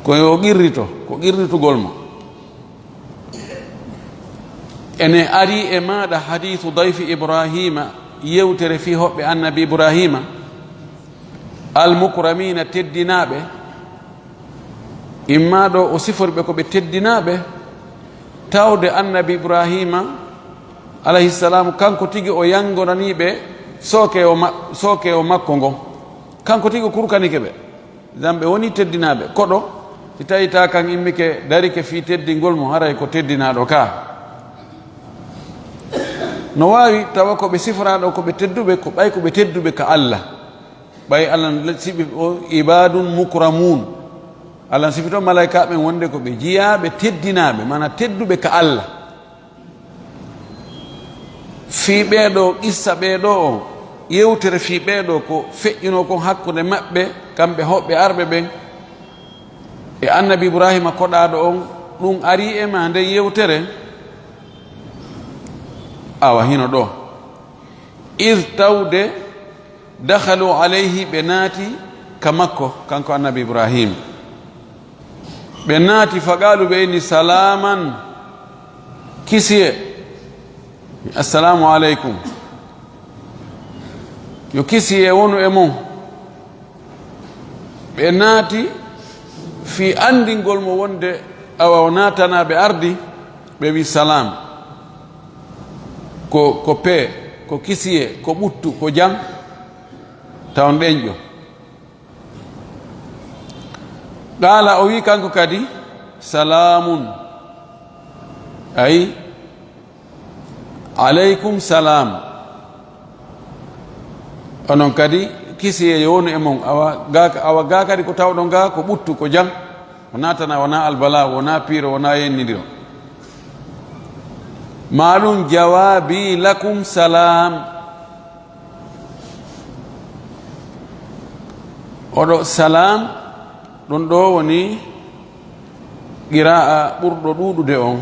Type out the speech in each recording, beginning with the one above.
ko yo qirrito ko qirritugol mo ene ari e maɗa hadithu dayfi ibrahima yewtere fi hoɓɓe annabi ibrahima almukramina teddinaɓe imma ɗo o siforɓe ko ɓe teddinaɓe tawde annabi ibrahima alayhi salam kanko tigi o yangonaniɓe sooke o makko ngon kanko tigi kurkanike ɓe jam ɓe woni teddinaɓe koɗo si tawi ta kan immike darike fi teddingol mo haray ko teddinaɗo ka no wawi tawa koɓe sifraɗo koɓe tedduɓe ko ɓay koɓe tedduɓe ka Allah ɓay Allah siɓi o ibadun mukramun Allah sifito malaika ɓen wonde koɓe jiyaɓe teddinaɓe mana tedduɓe ka Allah fi ɓeɗo qissa ɓeɗo o yewtere fi ɓeɗo ko feƴƴino kon hakkude maɓɓe kamɓe hoɓɓe arɓe ɓen e annabi ibrahima koɗaɗo on ɗum ari e ma nde yewtere awa hino ɗo id tawde dakhalu alayhi ɓe naati ka makko kanko annabi ibrahima ɓe naati faqalu ɓe inni salaman kisiye assalamu aleykum yo kisiye wonu e mon ɓe naati fi andingol mo wonde awa o natanaɓe ardi ɓe wi salam ko pee ko kisiye ko ɓuttu ko jam taw ɗeñƴo qala o wi kanko kadi salamun ay aleykum salam onon kadi kisiye yownu e mon awa ga kadi ko tawɗo ga ko ɓuttu ko jam o natana wona albala wona piiro wona yennidiro maɗum jawabi lakum salam oɗo salam ɗum ɗo woni qira'a ɓurɗo ɗuɗude on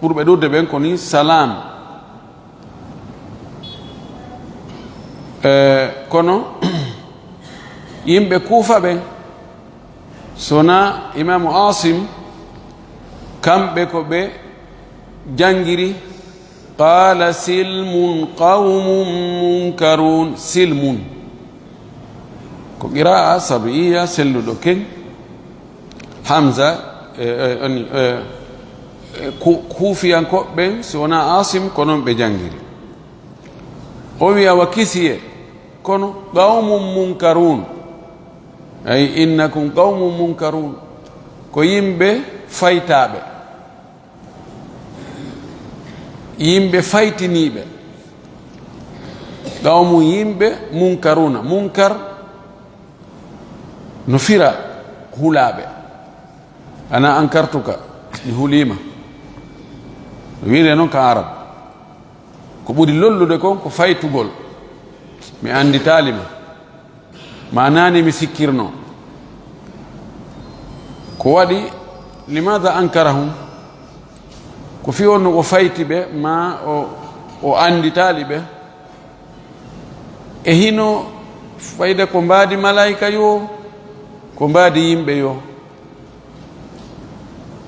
ɓurɓe ɗuɗde ɓen ko ni salam kono yimɓe kuufa ɓen sona imamu asim kamɓe ko ɓe jangiri qala silmun qawmum munkarun silmun ko qira'a sabiya selluɗo ken hamza kuufiyankoɓe ɓen sona asim ko noon ɓe jangiri o wiya wa kisiye kono qawmum munkarun ay innakum qawmum munkarun ko yimɓe faytaɓe yimɓe faytiniɓe qawmu yimɓe munkaruna munkar no fira hulaɓe ana ankartuka mi hulima wiide noon ka arab ko ɓuri lollude kon ko faytugol mi anditalima manani mi sikkirno ko waɗi limada ankarahum ko fi wonno ko fayti ɓe ma o anditali ɓe e hino fayde ko mbaadi malaika yo ko mbaadi yimɓe yo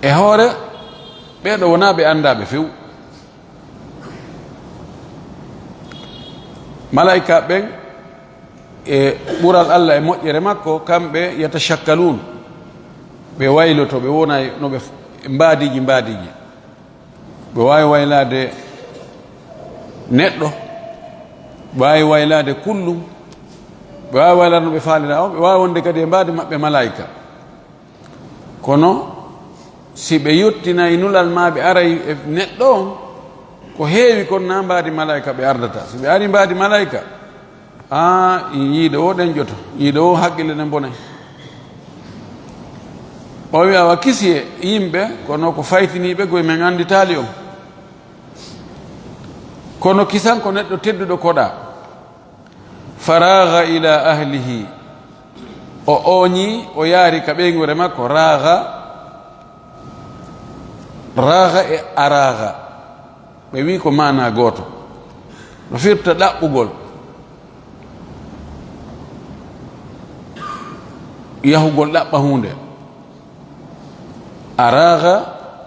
e hoore ɓeɗo wona ɓe andaɓe few malaika ɓen e ɓural Allah e moƴƴere makko kamɓe yatashakkalun ɓe wayloto ɓe wona no ɓe mbadiji ɓe wawi waylade neɗɗo ɓe wawi waylade kullum ɓe wawi waylade no ɓe falira on ɓe wawi wonde kadi e mbadi maɓɓe malaika kono si ɓe yettinayi nulal ma ɓe aray e neɗɗo on ko heewi kon na mbadi malaika ɓe ardata so ɓe ari mbadi malaika yiide o ɗen ƴoto yiide o haqqille ɗen bonay o wi awa kisi e yimɓe kono ko faytiniɓe koye men anditali on kono kisan ko neɗɗo tedduɗo koɗa faraga ila ahlihi o oñi o yaari ka ɓeygure makko raga e araga ɓe wi ko mana goto no firta ɗaɓɓugol yahugol ɗaɓɓa hunde أراغ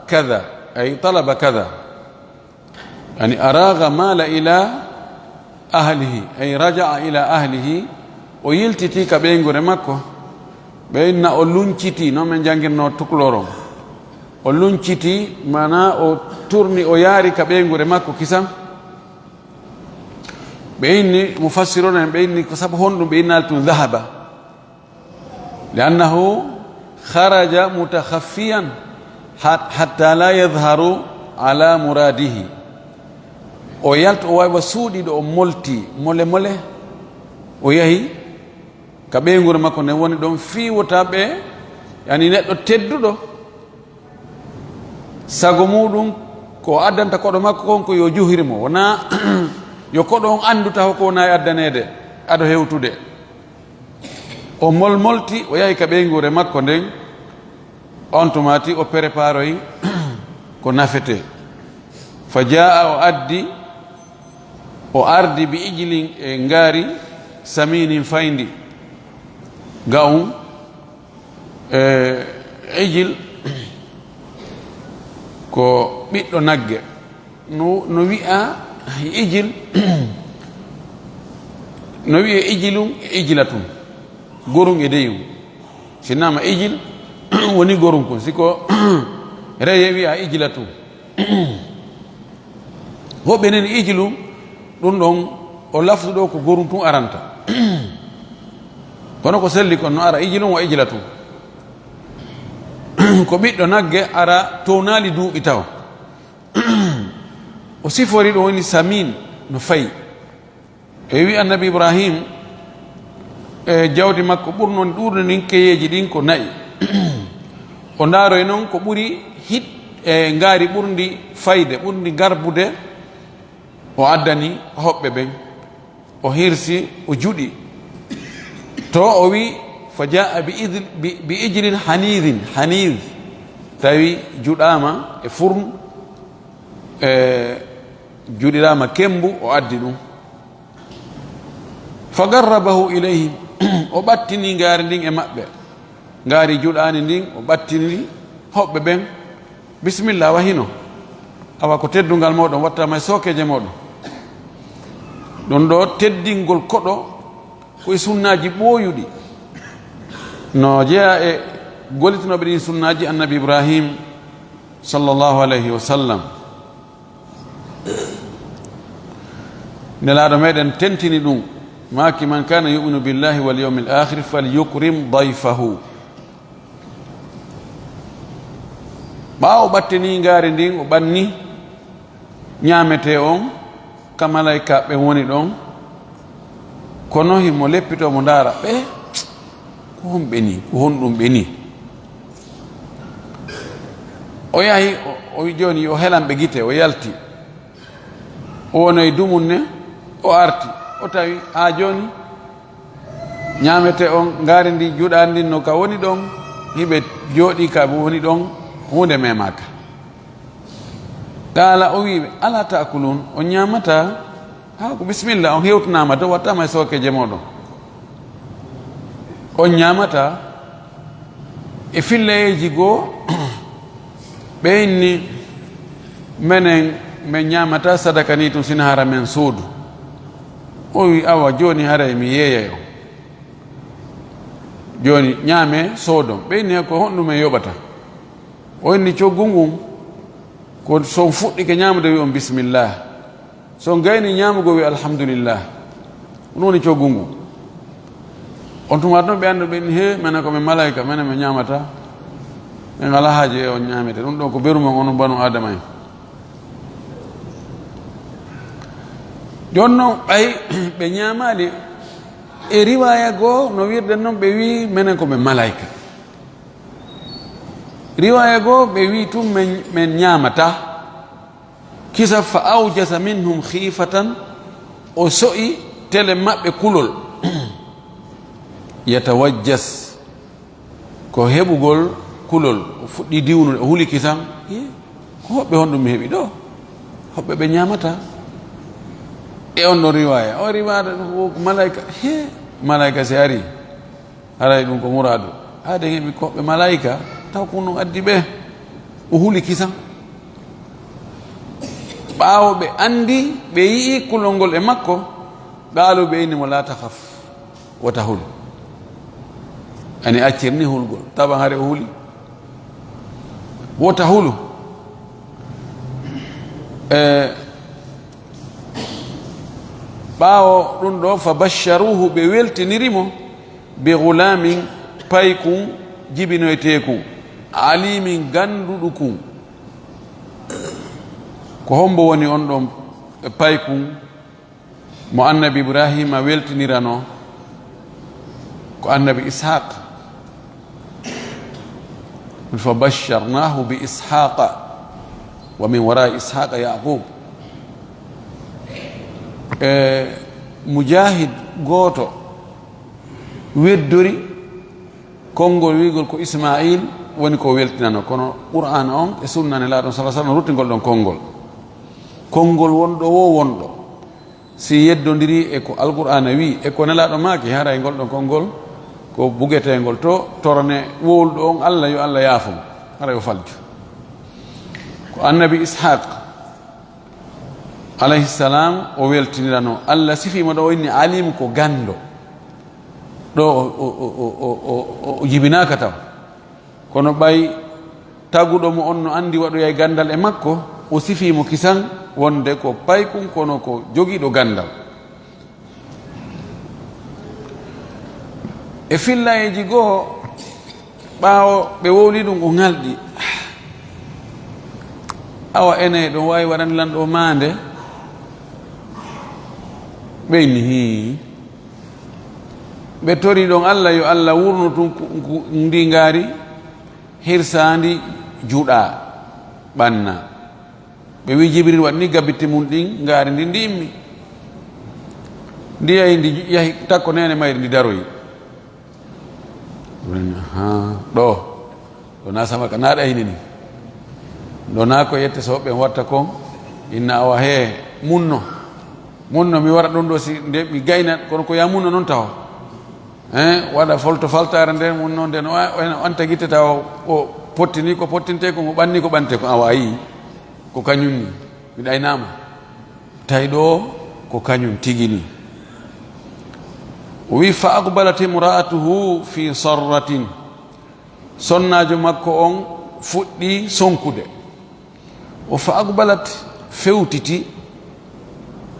كذا أي طلب كذا، يعني أراغ مال إلى أهله أي رجع إلى أهله ويلتتي كبينغور مكو بين أولونشتي نومن جانجر نو تكلورو أولونشتي مانا أو تورني أو ياري كبينغور مكو كيسام بين مفسرون بين كسب هون بين ذهب لأنه خرج متخفيا حتى لا يظهر على مراده o yalta o wawi suuɗiɗo o molti mole mole o yahi ka ɓeygure makko nde woni ɗon fiwota ɓe yani neɗɗo tedduɗo sago muɗum ko addanta koɗo makko kon ko yo juhirimo wona yo koɗo on andu taw ko wona e addanede aɗa hewtude o molti o yahi ka ɓeygure makko nden on tumati o préparoyi ko nafete fa jaa o addi o ardi bi ijlin e ngaari saminin fayndi gawum ijil ko ɓiɗɗo nagge no wi'a ijil no wi'e ijilum e ijilatum gorum e deyum sinnama ijil woni gorum kon siko reye wi'a ijilatum woɓɓe neni ijilum ɗum ɗon o lafdu ɗo ko gorum tun aranta kono ko selli kon no ara ijilum wa ijila tun ko ɓiɗɗo nagge ara townali duuɓi taw o sifori ɗo woni samin no fayi e wi annabi ibrahim e jawdi makko ɓurnon ɗurde ndin keyeji ɗin ko nayi o ndaaroy noon ko ɓuri hit e ngaari ɓurndi fayde ɓurndi garbude o addani hoɓɓe ɓen o hirsi o juɗi to o wi fa jaa bi ijlin hanid tawi juɗama e furnu e juɗirama kembu o addi ɗum fa garrabahu ilayhim o ɓattini ngaari ndin e maɓɓe ngaari juɗani ndin o ɓattini hoɓɓe ɓen bisimilla wahino awa ko teddungal moɗon wattama e sokeje moɗon ɗon ɗo teddingol koɗo koye sunnaji ɓooyuɗi no jeeya e golitinoɓe ɗin sunnaji annabi ibrahim sallllahu alayhi wa sallam nelaɗo meɗen tentini ɗum maki man kana yuminu billahi wal yawmi l akhir falyukrim dayfahu ɓawo ɓattini ngaari ndin o ɓanni ñamete on ka malayka ɓe woni ɗon kono himo leppitomo ndaara ɓe ko hon ɓeni ko hon ɗum ɓeni o yahi o wi joni yo helanɓe gite o yalti o wonoye dumum ne o arti o tawi ha joni ñamete on ngaari ndi juuɗani ndin no ka woni ɗon hiɓe jooɗi ka ɓe woni ɗon hunde memaka qala o wiɓe ala takulun on ñamata ha ko bisimilla on hewtanama to wattama e sokeje moɗon on ñamata e fillayeji goo ɓeyni menen min ñamata sadaka ni tum sina hara men suudu o wi awa joni haray mi yeeyayo joni ñaame soodon ɓeyni ko honɗumen yoɓata o inni coggu ngun ko son fuɗɗike ñamude wi on bisimillah son gayni ñamugo wi alhamdulillah ɗum woni coggu ngu on tuma ɗon ɓe anndu ɓen he minen koɓe malayika minen ɓe ñamata ɓe ngala haaji e on ñamete ɗum ɗon ko berumen onon banu adama en joni noon ɓay ɓe ñamali e riwaya goo no wirden noon ɓe wi minen koɓe malayika riwaya goo ɓe wi tum men ñamata kisa fa aujasa minhum khifatan o so'i tele maɓɓe kulol yatawajjas ko heɓugol kulol o fuɗɗi diwnude o huli kisan ko hoɓɓe honɗum mi heeɓi ɗo hoɓɓe ɓe ñamata e on ɗon riwaya o riwada malayika he malayika si ari haray ɗum ko muradu haade heeɓi ko hoɓɓe malayika taw ko ɗum addi ɓe o huli kisan ɓaawo ɓe andi ɓe yii kulol ngol e makko qaalu ɓe innimo la tahaf wota hul ani accirni hulgol tawa hare o huli wota hulu ɓaawo ɗum ɗo fa basharuhu ɓe weltinirimo be gulamin paykum jibinoytekum alimin ganduɗo kum ko hombo woni on ɗon paykum mo annabi ibrahima weltinirano ko annabi ishaq fa basharnahu bi ishaqa wa min wara ishaqa yaqub mujahid gooto weddori konngol wigol ko ismail woni ko weltinano kono qur'an on e sunnane laaɗon sa sallam ruttigol ɗon konngol wonɗo wo wonɗo si yeddodiri e ko alqur'ana wi e ko nelaɗo maaki haray ngol ɗon konngol ko bugetengol to torone wowluɗo on allah yo allah yaafum haray o falju ko annabi ishaq alayhi salam o weltinirano allah sifima ɗo o inni alim ko gando ɗo o jibinaka taw kono ɓay taguɗo mo on no andi waɗoya gandal e makko o sifimo kisan wonde ko paykum kono ko jogiiɗo gandal e fillayeji goo ɓaawo ɓe wowli ɗum o ŋalɗi awa ene ɗum wawi waɗanilan ɗo maande ɓeyni hi ɓe tori ɗon allah yo allah wurno tun ndi ngaari hirsandi juuɗa ɓanna ɓe wi jibril waɗni gabitte mum ɗin ngaari ndi ndi immi ndi yahi ndi yahi takko nene mayri ndi daroyi ɗo na samaka na ɗayni ni ɗo na ko yette so ɓen watta kon inna awa he munno mi wara ɗon ɗo si nde mi gayna kono ko ya munno noon tawa waɗa folto faltare nden munno nden on taguitte tawa o pottini ko pottinte ko mo ɓanni ko ɓante ko awa yi ko kañum ni mi ɗaynama tawi ɗo ko kañum tigi ni o wi fa aqbalat imra'atuhu fi sarratin sonnajo makko on fuɗɗi sonkude o fa aqbalat fewtiti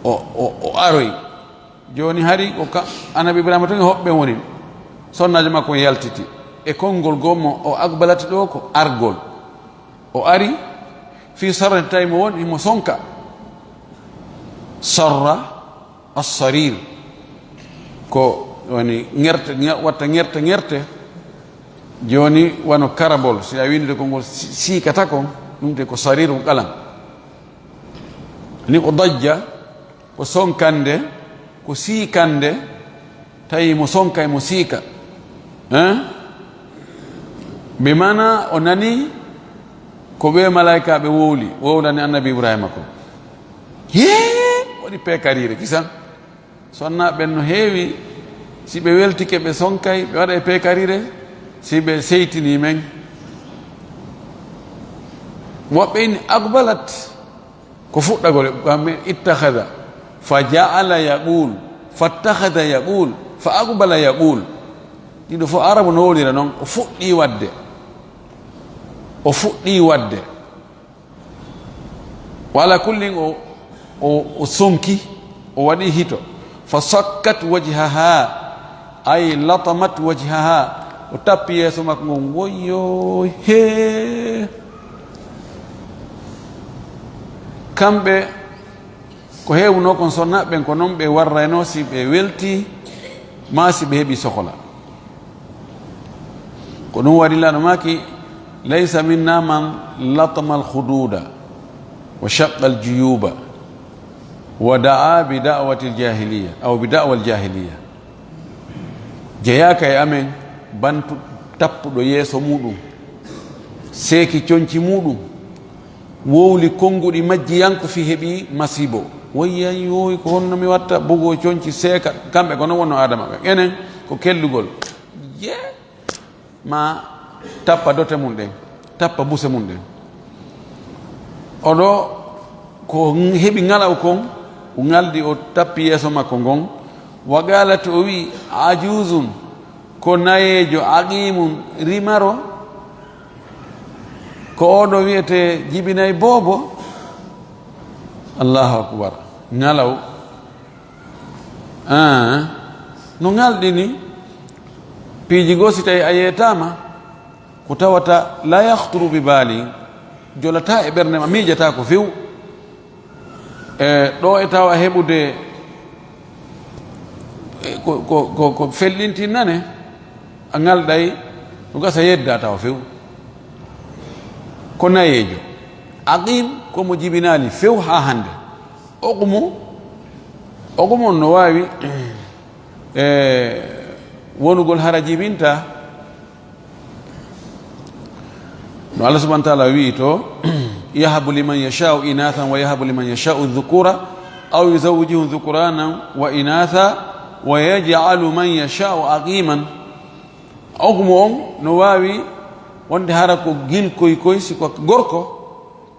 o aroy joni hari ko anabi ibrahima tan e hoɓɓe woni sonnajo makko yaltiti e konngol gommo o aqbalati ɗo ko argol o ari fi sarrati tawi mo woni mo sonka sarra assarir ko woni ngerte watta ngerte joni wano karabol si a windide konngol siikata kon ɗum te ko sariru qalam ni ko dajja ko sonkande ko siikande tawi mo sonka e mo siika ɓe mana o nani ko ɓe malaika ɓe wowlani annabi ibrahima ko waɗi pekarire kisan sonna ɓen no heewi si ɓe weltike ɓe sonkay ɓe waɗa e pekarire si ɓe seytini men woɓɓe inni aqbalat ko fuɗɗagol ɓe ittahada fa jaala yaqul fattahada yaqul fa aqbala yaqul ɗiɗo fof arabu no wowlira noon o fuɗɗi wadde wala kullin o sonki o waɗi hito fa sakkat wajhaha ay latamat wajhaha o tappi yeeso makko ngon woyyo he kamɓe ko heewno kon sonnaɓen ko noon ɓe warrayno si ɓe welti ma si ɓe heeɓi sohla ko ɗum waɗi laɗo maki laysa minna man latama alhududa wa shaqqa aljuyuba wa da'a bi da'wati aljahiliya aw bi da'wa aljahiliya jeyaka e amen bantu tappuɗo yeeso muɗum seeki coñci muɗum wowli konnguɗi majjiyanko fi heeɓi masibo woyyan yoyi ko honno mi watta bogo coñci seeka kamɓe ko noon wonno adama ɓe enen ko kellugol ma tappa dote mum ɗen tappa buse mum ɗen oɗo ko heɓi ngalaw kon o ngaldi o tappi yeeso makko ngon wa galat o wi ajuzun ko nayejo aqimun rimaro ko oɗo wiyete jibinay boobo allahu akbar ngalaw no ngalɗi ni piiji goo si tawi a yetama ko tawata la yahturu bi baali jolata e ɓernde ma miijata ko few ɗo e tawa heɓude ko fellintin nane a ngalɗay no gasa yedda tawa few ko nayejo aqim komo jibinali few ha hande ogumo no wawi wonugol hara jibinta no Allah subhanahu wa ta'ala wi to yahabu liman yasha'u inathan wa yahabu liman yasha'u dhukura aw yuzawwijuhum dhukuranan wa inatha wa yaj'alu man yasha'u aqiman ogumo on no wawi wonde hara ko gilkoy koy siko gorko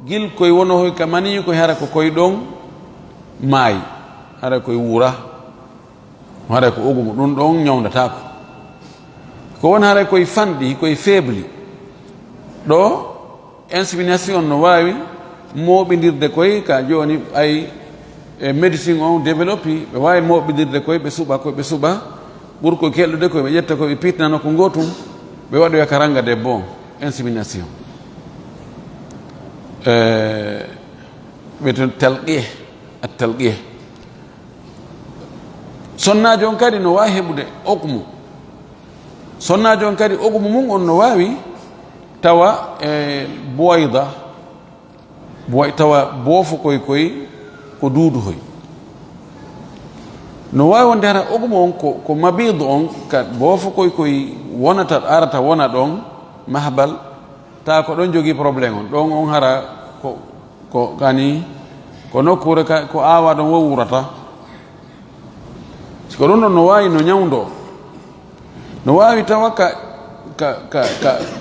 gilkoy wono hoy kamani ko hara ko koy ɗon maayi hara koye wuura hara ko ogumo ɗum ɗon ñawdatako ko won hara koye fanɗi koye faible ɗo insémination no wawi moɓidirde koye ka joni ay médecine on développi ɓe wawi moɓidirde koye ɓe suuɓa koye ɓe suuɓa ɓuurko kelɗude koye ɓe ƴetta koye ɓe pitnano ko gotum ɓe waɗoya ka ranga debbo on insémination ɓe to talqie a talqie sonnajo on kadi no wawi heɓude okmu sonnajo on kadi okmu mum on no wawi tawa boyda tawa boofo koye ko duudu hoy no wawi wonde hara okmu on ko mabidu on ka boofo koye wonata arata wona ɗon mahbal ta ko ɗon jogui probléme on ɗon on hara ko kani ko nokkure ko awa ɗon wo wurata siko ɗum ɗon no wawi no ñawdo no wawi tawa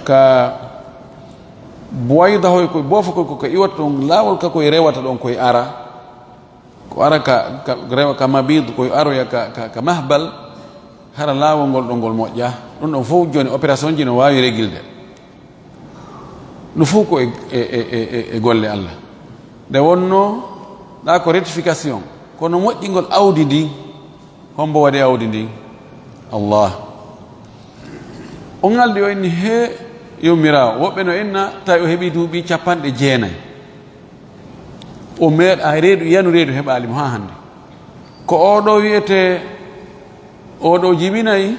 ka boyda hoy koye boofo koye koko iwata ɗon lawol ka koye rewata ɗon koye ara ko ara ka rewa ka mabid koye aroya ka mahbal hara lawol ngol ɗon ngol moƴƴa ɗum ɗon fof joni opération ji no wawi régilde ɗum fof ko e golle Allah nde wonno ɗa ko rectification kono moƴƴingol awdi ndi hombo waɗi awdi ndi Allah o ngaldi o inni he yummirawo woɓɓe no inna tawi o heeɓi duuɓi 90 o meeɗa reedu yanu reedu heɓalimo ha hande ko oɗo wiyete oɗo jibinayi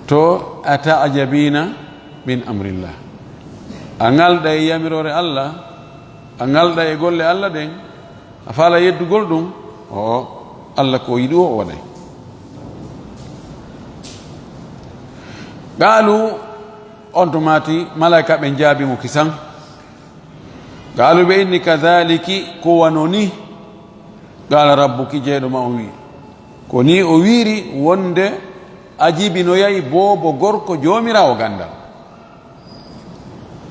to ata ajabina min amrillah a ngalɗa e yamirore Allah a ngalɗa e golle Allah ɗen a faala yeddugol ɗum o Allah ko yiɗi o waɗay qaalu on to maati malaika ɓe jaabimo kisan qaalu ɓe inni kadhaliki ko wano ni qala rabbuki jeeɗoma o wi ko ni o wiiri wonde a jibinoyayi boobo gorko joomirawo gandal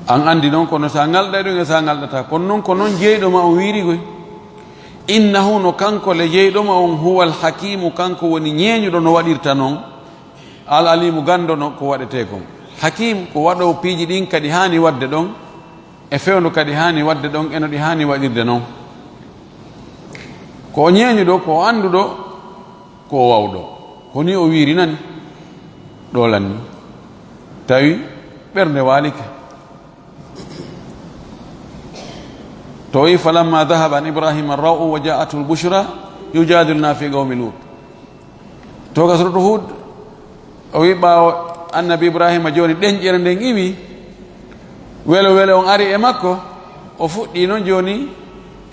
an andi noon kono sa ngalɗa ɗum e sa ngalɗata kono noon ko noon jeyɗoma o wiiri koy innahu no kanko le jeyɗoma on huwa alhakimu kanko woni ñeeñuɗo no waɗirta noon al alimu gandono ko waɗete kon hakim ko waɗo piiji ɗin kadi hani wadde ɗon e fewndo kadi hani wadde ɗon eno ɗi hani waɗirde noon ko ñeeñuɗo ko anduɗo ko wawɗo koni o wiiri nani ɗolanni tawi ɓernde walike to wi falamma dahaba an ibrahima arra'u wa ja'atu lbushra yujadilna fi qawmi lut to ka suratu hud o wi ɓaawo annabi ibrahima joni ɗenƴere nden iwi welo welo on ari e makko o fuɗɗi noon joni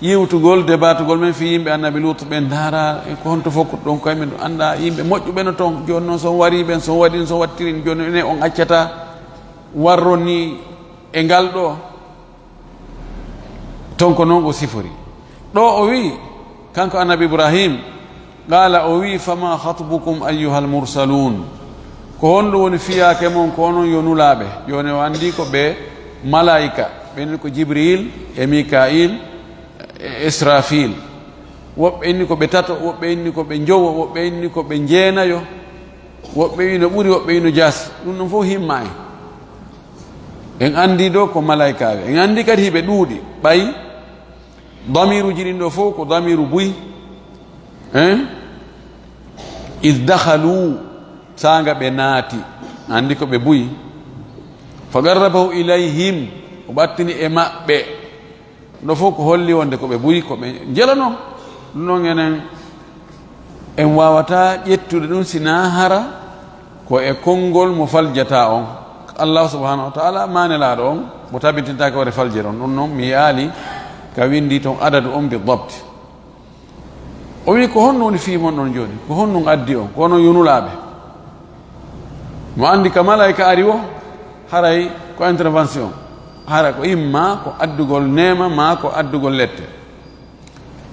yiwtugol débatugol men fi yimɓe annabi lut ɓen daara ko honto fokkude ɗon koye men ɗo anda yimɓe moƴƴuɓe no toon joni noon son wari ɓen son waɗin son wattirin joni ene on accata warroni e ngal ɗo ton ko noon o sifori ɗo o wi kanko annabi ibrahim qala o wi fama hatbukum ayyuha almursalun ko honɗum woni fiyake mon ko onon yo nulaɓe joni o andi ko ɓe malaika ɓen ko Jibril e Mikail e Israfil. woɓɓe inni ko ɓe tato, woɓɓe inni ko ɓe jowo, woɓɓe inni ko ɓe jeenayo, woɓɓe wi no ɓuri, woɓɓe wi no jaasi. ɗum ɗon fof himma en andi ɗo ko malaikaɓe, en andi kadi hiɓe ɗuuɗi ɓayi damiruji ɗin ɗo fof ko damiru buy. id dakhalu sanga ɓe naati, andi ko ɓe buyi. fa garrabahu ilayhim, o ɓattini e maɓɓe. ɗo fof ko holli wonde ko ɓe buyi, ko ɓe jelano. ɗum noon enen en wawata ƴettude ɗum sina hara ko e konngol mo faljata on. Allah subhanahu wa ta'ala manelaɗo on mo tabintintake wore faljere on. ɗum noon mi yaali ka windi toon adadu on bi dabte. o wi ko honno woni fiimon ɗon joni, ko honnum addi on, ko onon yunulaɓe. mo andi ka malaika ari o haray ko intervention, hara ko imma ko addugol nema ma ko addugol lette.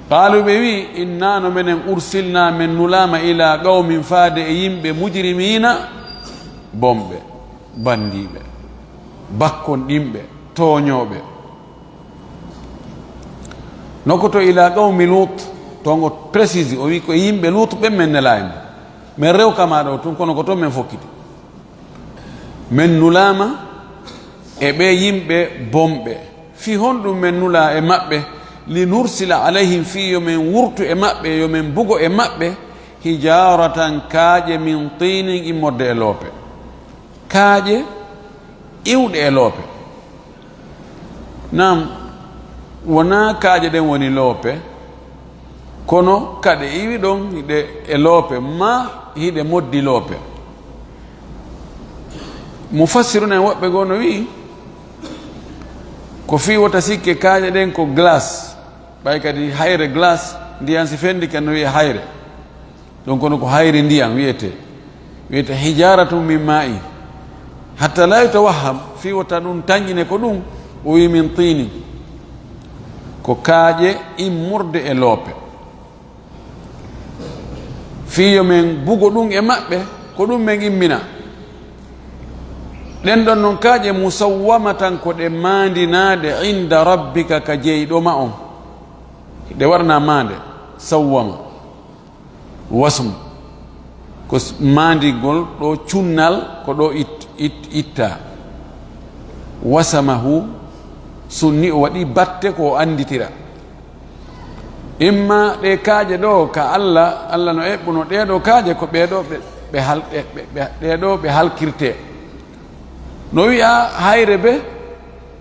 qaalu ɓe wi inna no menen ursilna min nulama ila qawmin faade e yimɓe mujrimina, bomɓe, bandiɓe, bakkon ɗimɓe, tooñoɓe. nokkoto ila qawmi lut, tongo précise o wi ko yimɓe lut ɓen men nelaymo, min rew kamaɗo o tun kono ko toon men fokkiti. min nulama e ɓe yimɓe bomɓe, fi honɗum min nula e maɓɓe, li nursila alayhim, fi yo min wurtu e maɓɓe, yo min bugo e maɓɓe, hijaratan kaaƴe min tinin immorde e loope. kaaƴe iwɗe e loope. nam wona kaaƴe ɗen woni loope, kono kaɗe iwi ɗon hiɗe e loope, ma hiɗe moddi loope. mufassiruna en woɓɓe goo no wi ko fi wota sikke kaaƴe ɗen ko glace, ɓay kadi hayre glace, ndiyan si fendi kan no wiye hayre ɗon, kono ko hayre ndiyan wiyete hijaratum min ma'i hatta la yutawahham, fi wota ɗum tañƴine ko ɗum. o wi min tini, ko kaaƴe immurde e loope. fiyo men bugo ɗum e maɓɓe, ko ɗum men immina. ɗen ɗon noon kaaƴe musawwamatan ko ɗe mandinade inda rabbika ka jeyɗoma on. ɗe warna mande sawwama, wasmu ko mandigol ɗo cunnal ko ɗo itta. wasamahu sunni o waɗi batte ko anditira. imma ɗe kaaƴe ɗo ka Allah no eɓɓuno ɗeɗo kaaƴe ko ɓeɗo ɓe halkirte. no wiya hayre be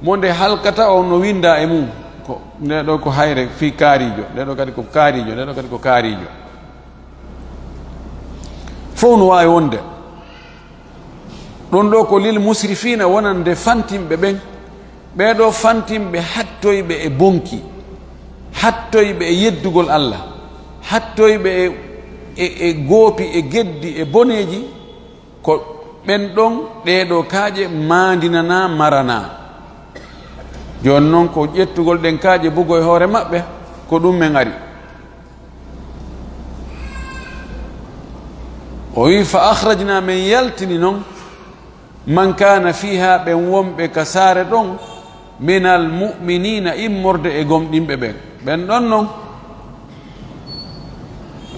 mo nde halkata on no winda e mum, ko ndeɗo ko hayre fi kaarijo, ndeɗo kadi ko kaarijo, ndeɗo kadi ko kaarijo. fof no wawi wonde ɗon ɗo ko lil musrifina, wonande fantimɓe ɓen. ɓeɗo fantimɓe hattoyɓe e bonki, hattoyɓe e yeddugol Allah, hattoyɓe e goopi e geddi e boneji, ko ɓen ɗon ɗeɗo kaaƴe mandinana marana. joni noon ko ƴettugol ɗen kaaƴe bugo e hoore maɓɓe ko ɗum men ari. o wi fa akhrajna min yaltini noon man kana fiha, ɓen wonɓe ka saare ɗon, minal mu'minina, immorde e gomɗinɓe ɓen. ɓen ɗon noon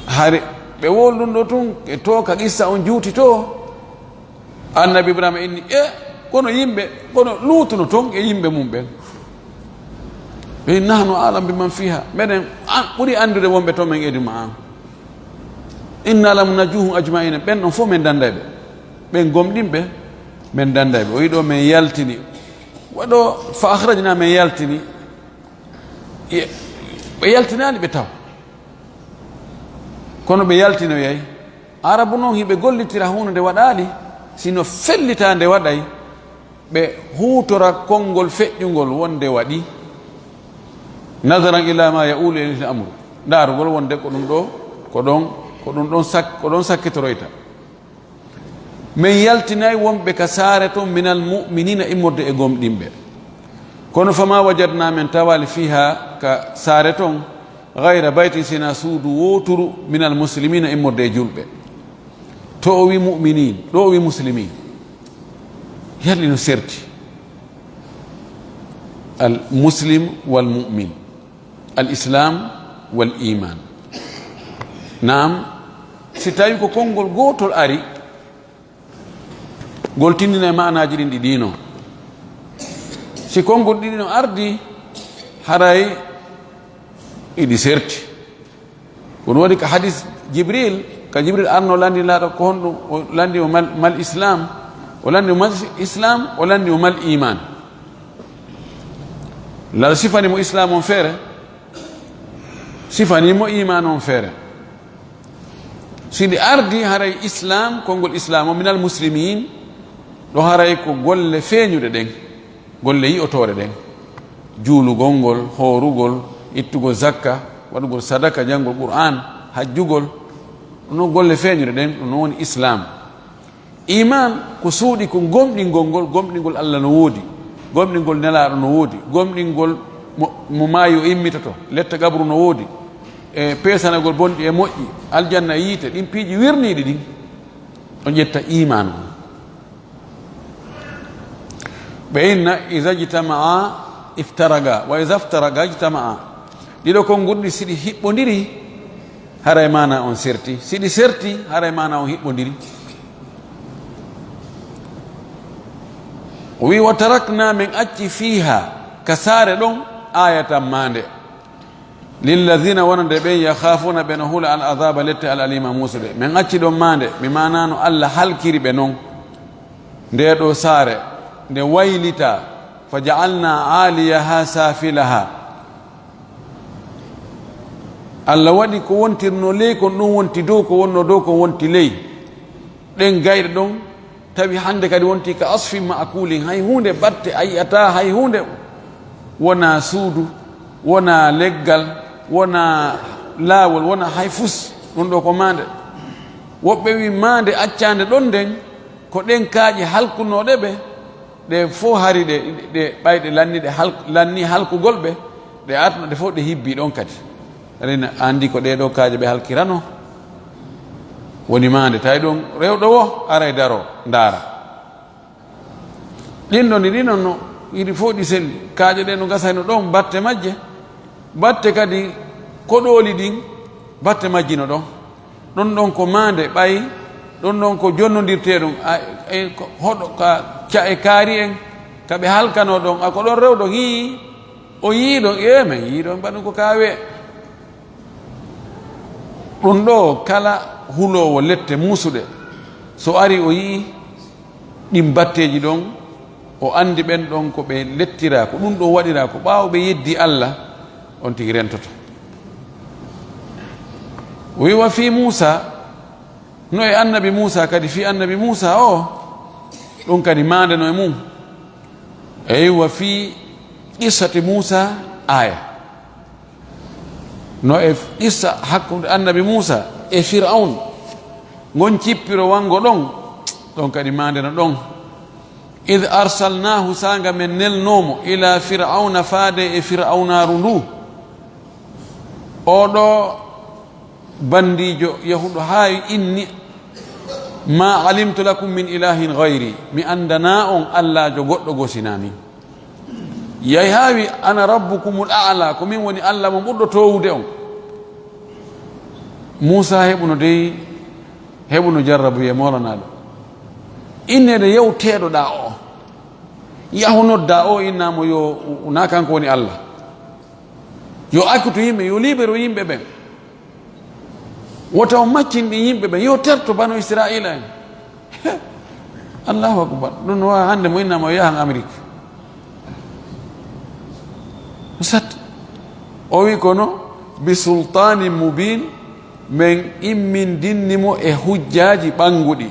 hari ɓe wolɗum ɗo tun e to ka qissa on juuti to. annabi ibrahima inni kono yimɓe, kono luutuno toon e yimɓe mum ɓen. ɓe nahnu alam biman fiha, meɗen ɓuri andude wonɓe to men edima an. inna lam najuhum ajmaina, ɓen ɗon fof min danday ɓe, ɓen gomɗinɓe min danday ɓe. o yiɗo min yaltini, waɗo fa akhrajna min yaltini, ɓe yaltinani ɓe taw, kono ɓe yaltino yayi. arabu noon hiɓe gollitira hunde nde waɗali, sino fellita nde waɗay, ɓe hutora konngol feƴƴugol wonde waɗi. nadaran ila ma yaulu ilayhi amru, darugol wonde ko ɗum ɗo ko ɗon sakkitoroyta. min yaltinayi wonɓe ka saare toon, minal mu'minina, immorde e gomɗinɓe. kono fama wajadna min tawali fiha ka saare toon, gayra baytin, sina suudu woturu, minal muslimina, immorde e julɓe. to o wi mu'minin, ɗo o wi muslimin, yalli no serti. المسلم والمؤمن الإسلام والإيمان نعم سيتاي كو كونغول غوتول أري قلتني ما أنا أجرين دينو si konngol ɗiɗi no ardi haray iɗi serti kono waɗi ko hadis jibril ka jibril arno landi laaɗo ko honɗum o landi o mal islam o landi o mal islam o landi o mal iman lala sifanimo islam on feere sifanimo iman on feere siɗi ardi haray islam konngol islam o minal muslimin ɗo haray ko golle feeñuɗe ɗen golle yi'otore ɗen juulugol ngol horugol ittugol zakka waɗugol sadaka janngol qur'an hajjugol no golle feeñude ɗen ɗum woni islam iman ko suuɗi ko gomɗingol ngol gomɗingol allah no woodi gomɗingol nelaɗo no woodi gomɗingol mo maayi o immitoto letta gabru no woodi e peesanagol bonɗi e moƴƴi aljanna e yiite ɗin piiji wirniɗi ɗin ɗo ƴetta iman o ɓe iza jtamaa iftaraga wa iza ftaraga jtamaa ɗiɗo konngurɗi siɗi hiɓɓodiri haray mana on serti siɗi serti haray mana on hiɓɓodiri o wi wa tarakna min acci fiha ka saare ɗon ayatan mande lilladina wonande ɓen yakhafuna ɓe no hula al adaba lette al alima musude min acci ɗon mande mi manano allah halkiri ɓe noon nde ɗo saare nde waylita fa jaalna aliyaha safilaha allah waɗi ko wontirno ley kon ɗum wonti dow ko wonno dow ko wonti ley ɗen gayɗe ɗon tawi hande kadi wonti ka asfi maakulin hay hunde batte a yiyata hay hunde wona suudu wona leggal wona laawol wona hay fus ɗum ɗo ko mande woɓɓe wi mande accande ɗon nden ko ɗen kaaƴe halkunoɗe ɓe ɗe fof hari ɗe ɓayɗe lanni halkugol ɓe ɗe atno ɗe fof ɗe hibbi ɗon kadi rena andi ko ɗeɗo kaaje ɓe halkirano woni mande tawi ɗon rewɗo wo ara daro ndaara ɗin ɗon ɗi ɗinon no yiɗi fof ɗi selli kaaje ɗe no gasayno ɗon batte majje batte kadi koɗoli ɗin batte majjino ɗon ɗon ɗon ko mande ɓayi ɗon ɗon ko jonnodirte ɗum hoɗo ka ca e kaari en kaɓe halkano ɗon ako ɗon rewɗo yii o yiiɗon men yiiɗon mbaɗum ko kaawe ɗum ɗo kala hulowo lette muusuɗe so ari o yii ɗin batteji ɗon o andi ɓen ɗon ko ɓe lettira ko ɗum ɗo waɗira ko ɓaawo ɓe yeddi allah on tigi rentoto wi wa fi Musa no e annabi Musa kadi fi annabi Musa o ɗum kadi mande no e mum eyi wa fi qissati Musa aya no e qissa hakkude annabi Musa e Fir'aun gon cippiro wango ɗon kadi mande no ɗon id arsalnahu sanga men nelnomo ila fir'auna faade e fir'aunaru ndu oɗo bandijo yahuɗo haawi inni ma alimtu lakum min ilahin gayri mi andana on allahjo goɗɗo gosinami yahi haawi ana rabbukumul a'la ko min woni allah mo ɓurɗo towude on Musa heɓuno jarrabu ye molanaɗo innede yewteɗoɗa o yahu nodda o innamo yo na kanko woni allah yo akkuto yimɓe yo libero yimɓe ɓen wota o maccinɗi yimɓe ɓen yo terto bano israila en allahu akbar ɗum no wawi hande mo innama o yahan amérique sat o wi kono bi sultanin mubin min immindinimo e hujjaji ɓanguɗi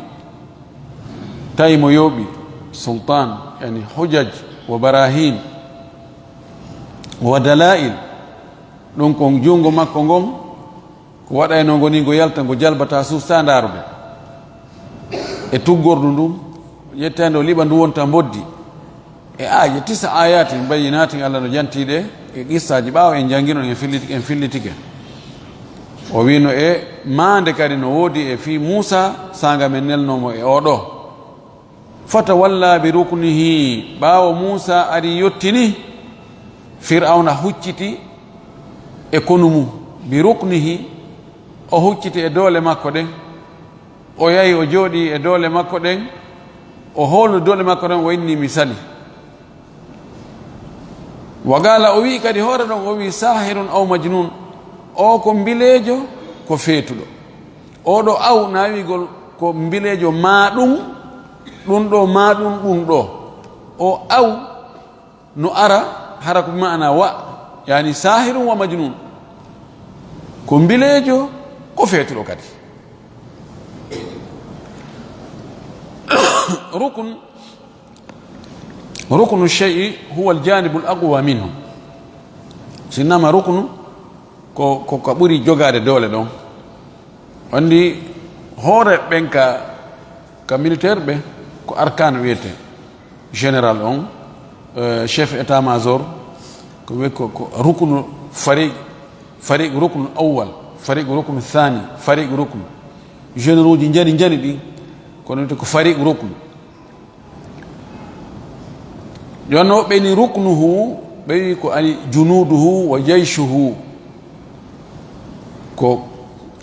tawi mo yooɓi sultan yani hujaj wa barahin wa dalail ɗum ko jungo makko ngon ko waɗayno ngo ni ngo yalta ngo jalbata suuf sa ndarude e tuggordu ndum yettande o liɓa ndu wonta boddi e aje tisa ayati bayinatin allah no jantiɗe e qissaji ɓaawo en jangguino en fillitike o wino e mande kadi no woodi e fi Musa sanga men nelnomo e oɗo fata walla bi ruknihi ɓaawo Musa ari yettini fir'auna hucciti e konu mum bi ruknihi, o hucciti e doole makko ɗen, o yahi o jooɗi e doole makko ɗen, o hoolu doole makko ɗen, o inni mi sali. wagala o wi kadi hoore ɗon, o wi sahirun aw majnun, o ko mbileejo ko feetuɗo. oɗo aw na wigol ko mbileejo maɗum, ɗum ɗo maɗum ɗum ɗo, o aw no ara hara ko ma'ana wa, yani sahirun wa majnun, ko mbileejo ko feetuɗo kadi. ruknu shay'i huwa aljanibu alaqwa minhu. sinnama ruknu ko ka ɓuri jogade doole ɗon. andi hoore ɓen ka militaire ɓe ko arkane wiyete, général on, chef état major, ko wi ko ruknu fariq ruknu awwal, fariq ruknu thani, fariq ruknu, généraux ji jani ɗi kono wiyete ko fariq ruknu. jonno ɓeni ruknuhu ɓe wi ko ani junuduhu wa jayshuhu, ko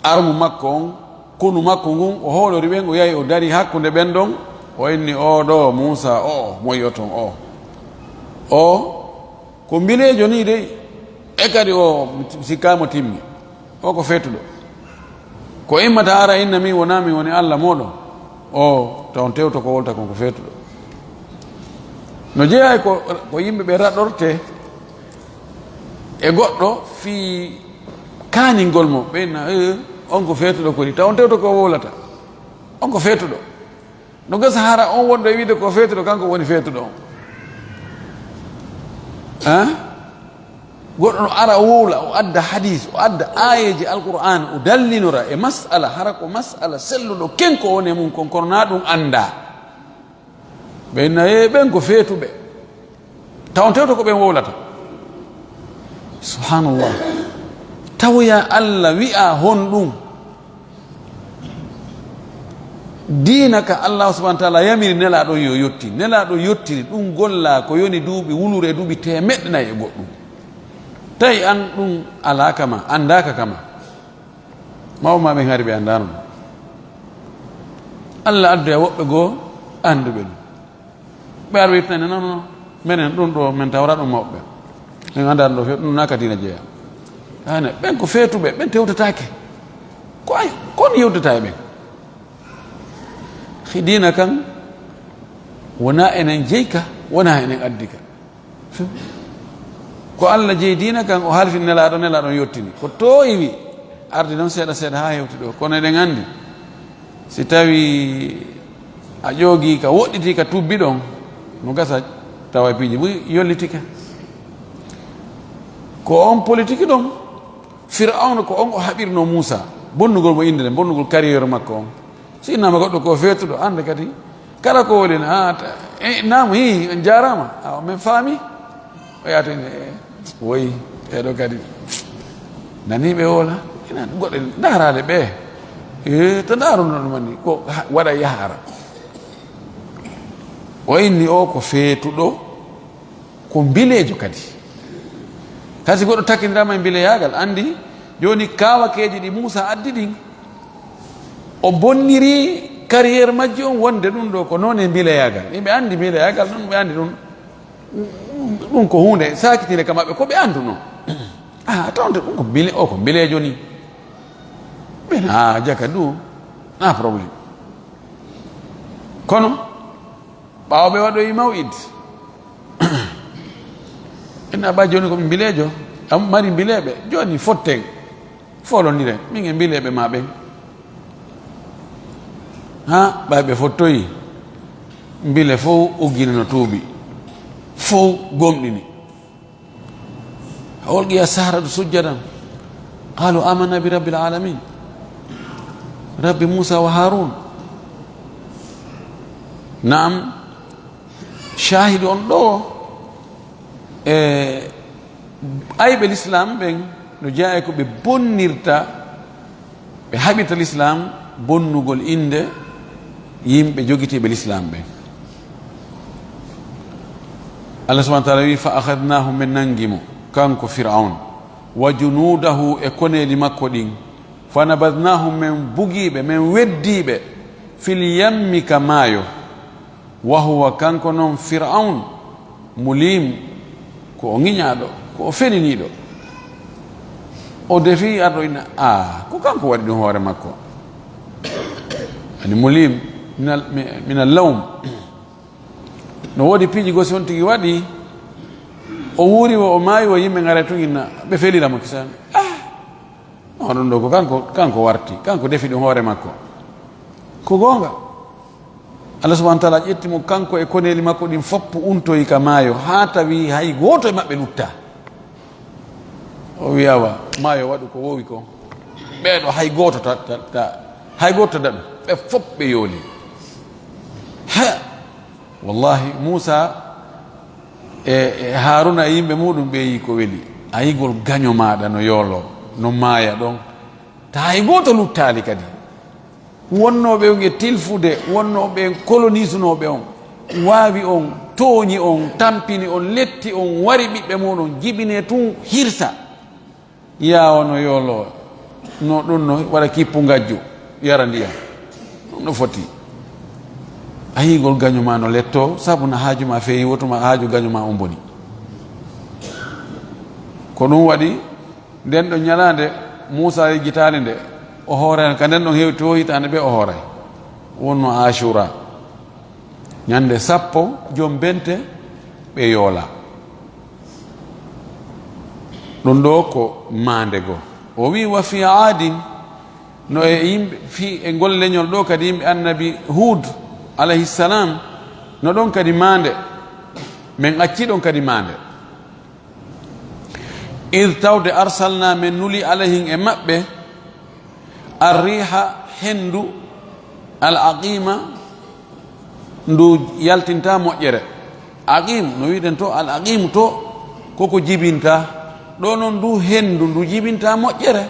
armu makko on, konu makko ngun, o hoolori ɓen, o yahi o dari hakkunde ɓen ɗon, o inni oɗo Moussa o moyoton o ko mbileejo ni dey, e kadi o sikkamo timmi, o ko feetuɗo, ko immata ara inna mi wonami woni Allah moɗon, o taw tewto ko wolta kon ko feetuɗo. no jeeyay ko yimɓe ɓe raɗorte e goɗɗo fi kañingol mo, ɓeyna on ko feetuɗo kodi, taw on tewto ko wolata, on ko feetuɗo. no gasa hara on wonɗo e wiide ko feetuɗo, kanko woni feetuɗo on. goɗɗo no ara o wowla, o adda hadis, o adda ayeji alqur'an, o dallinora e mas'ala, hara ko mas'ala selluɗo kenko woni e mum kon, kono na ɗum anda. ɓenna ɓen ko feetuɓe, taw tewto ko ɓen wowlata. subhanallah. tawya Allah wi'a hon ɗum diina ka Allah subhanahu wa ta'ala yamiri nelaɗo yo yetti, nelaɗo yettiri ɗum golla ko yoni duuɓi wulure duuɓi temeɗɗe nayi e goɗɗum. tawi an ɗum alaka ma, andaka kama, mawmaɓe hari ɓe andano ɗum. Allah addu e woɓɓe goo anduɓe ɗum, ɓe ar witnani non minen ɗum ɗo min tawra ɗum mawɓe, min andani ɗo feetu, ɗum naka dina jeeya. ane ɓen ko feetuɓe, ɓen tewtatake, ko ay kon yewdata e ɓen. dina kan wona enen jeyka, wona enen addika. ko Allah jeyi dina kan, o halfin nelaɗo yettini, ko to iwi ardi noon seeɗa seeɗa ha hewti ɗo. kono eɗen andi si tawi a ƴoogi ka woɗɗiti ka tubbi ɗon, no gasa tawa piiji ɓuy yollitika. ko on politique ɗon Fir'auna ko on o haɓirno Moussa, bonnugol mo inde bonnugol carriére makko on. si innama goɗɗo ko feetuɗo, ande kadi kala ko wolin nam hi en jarama, min faami, o yata woyi ɓeɗo kadi naniɓe wola, ina goɗɗe darade ɓe to daruno ɗumani ko waɗa yahara. o inni o ko feetuɗo, ko mbileejo kadi. kasi goɗɗo takkidirama e mbileyagal, andi joni kawakeji ɗi Moussa addi ɗin, o bonniri carriére majji on wonde ɗum ɗo ko noon e mbileyagal. yimɓe andi mbileyagal ɗum, ɓe andi ɗum ko hunde sakitinde ka maɓɓe, ko ɓe andu noon. tawde ɗum ko mbileejo ni, ɓena jaka ɗum na probléme. kono ɓawo ɓe waɗoyi maw'id ina ɓa joni koɓe mbileejo, am mari mbileɓe, joni fotten foloniren min e mbileɓe ma ɓen. ɓayɓe fottoyi mbile fof uggini no tuuɓi, fof gomɗini. holqiya sahratu sujjadan qalu amanna bi rabbil alamin, rabbi Moussa wa Harun. naam, shahidi on ɗo e ayɓe l'islam ɓen no jeeya ko ɓe bonnirta, ɓe haɓirta l'islam bonnugol inde yimɓe jogitiɓe l'islam ɓen. Allah subhanahu wa ta'ala wi fa akhadnahu min nangimo kanko fir'aun wa junudahu e koneli makko din fa nabadnahum min bugibe min weddibe fil yammi kamayo wa huwa kanko non fir'aun mulim ko ngiñado ko feninido o defi ado ina ko kanko wadi dum hoore makko ani mulim min al-lawm no wodi piiji gosi on tigi waɗi o wuuri o maayi o yimɓe ngara tugina ɓe feliramo kisan ɗum ɗo ko kanko warti kanko defi ɗum hoore makko ko goonga Allah subhanahu wa ta'ala ƴettimo kanko e koneli makko ɗin foppu untoyi ka maayo haa tawi hay gooto e maɓɓe lutta o wiyawa maayo waɗu ko wowi ko ɓeeɗo hay gooto hay gooto daɗu ɓe fof ɓe yooli wallahi Musa e Haruna e yimɓe muɗum ɓe yi ko weli a yigol gaño maɗa no yoolo no maaya ɗon ta hay gooto luttali kadi wonnoɓe on e tilfude wonnoɓe colonisenoɓe on waawi on tooñi on tampini on letti on wari ɓiɓɓe muɗum jibine tun hirsa yawa no yoolo no ɗum no waɗa kippu ngajju yara ndiyam ɗum no foti a yigol gañuma no letto sabu no haaju ma feewi wotuma haaju gañuma on boni ko ɗum waɗi nden ɗo ñalande Moussa e jitali nde o hooray ka nden ɗon heewi to hitande ɓe o hooray wonno Ashura ñande 10 joom bente ɓe yoola ɗum ɗo ko mande goo o wi wa fi aadin no e yimɓe fi e ngol leñol ɗo kadi yimɓe annabi Hud alayhi salam no ɗon kadi mande min acci ɗon kadi mande id tawde arsalna min nuli alayhim e maɓɓe arriha hendu al aqima ndu yaltinta moƴƴere aqim no wiɗen to al aqim to koko jibinta ɗo noon ndu hendu ndu jibinta moƴƴere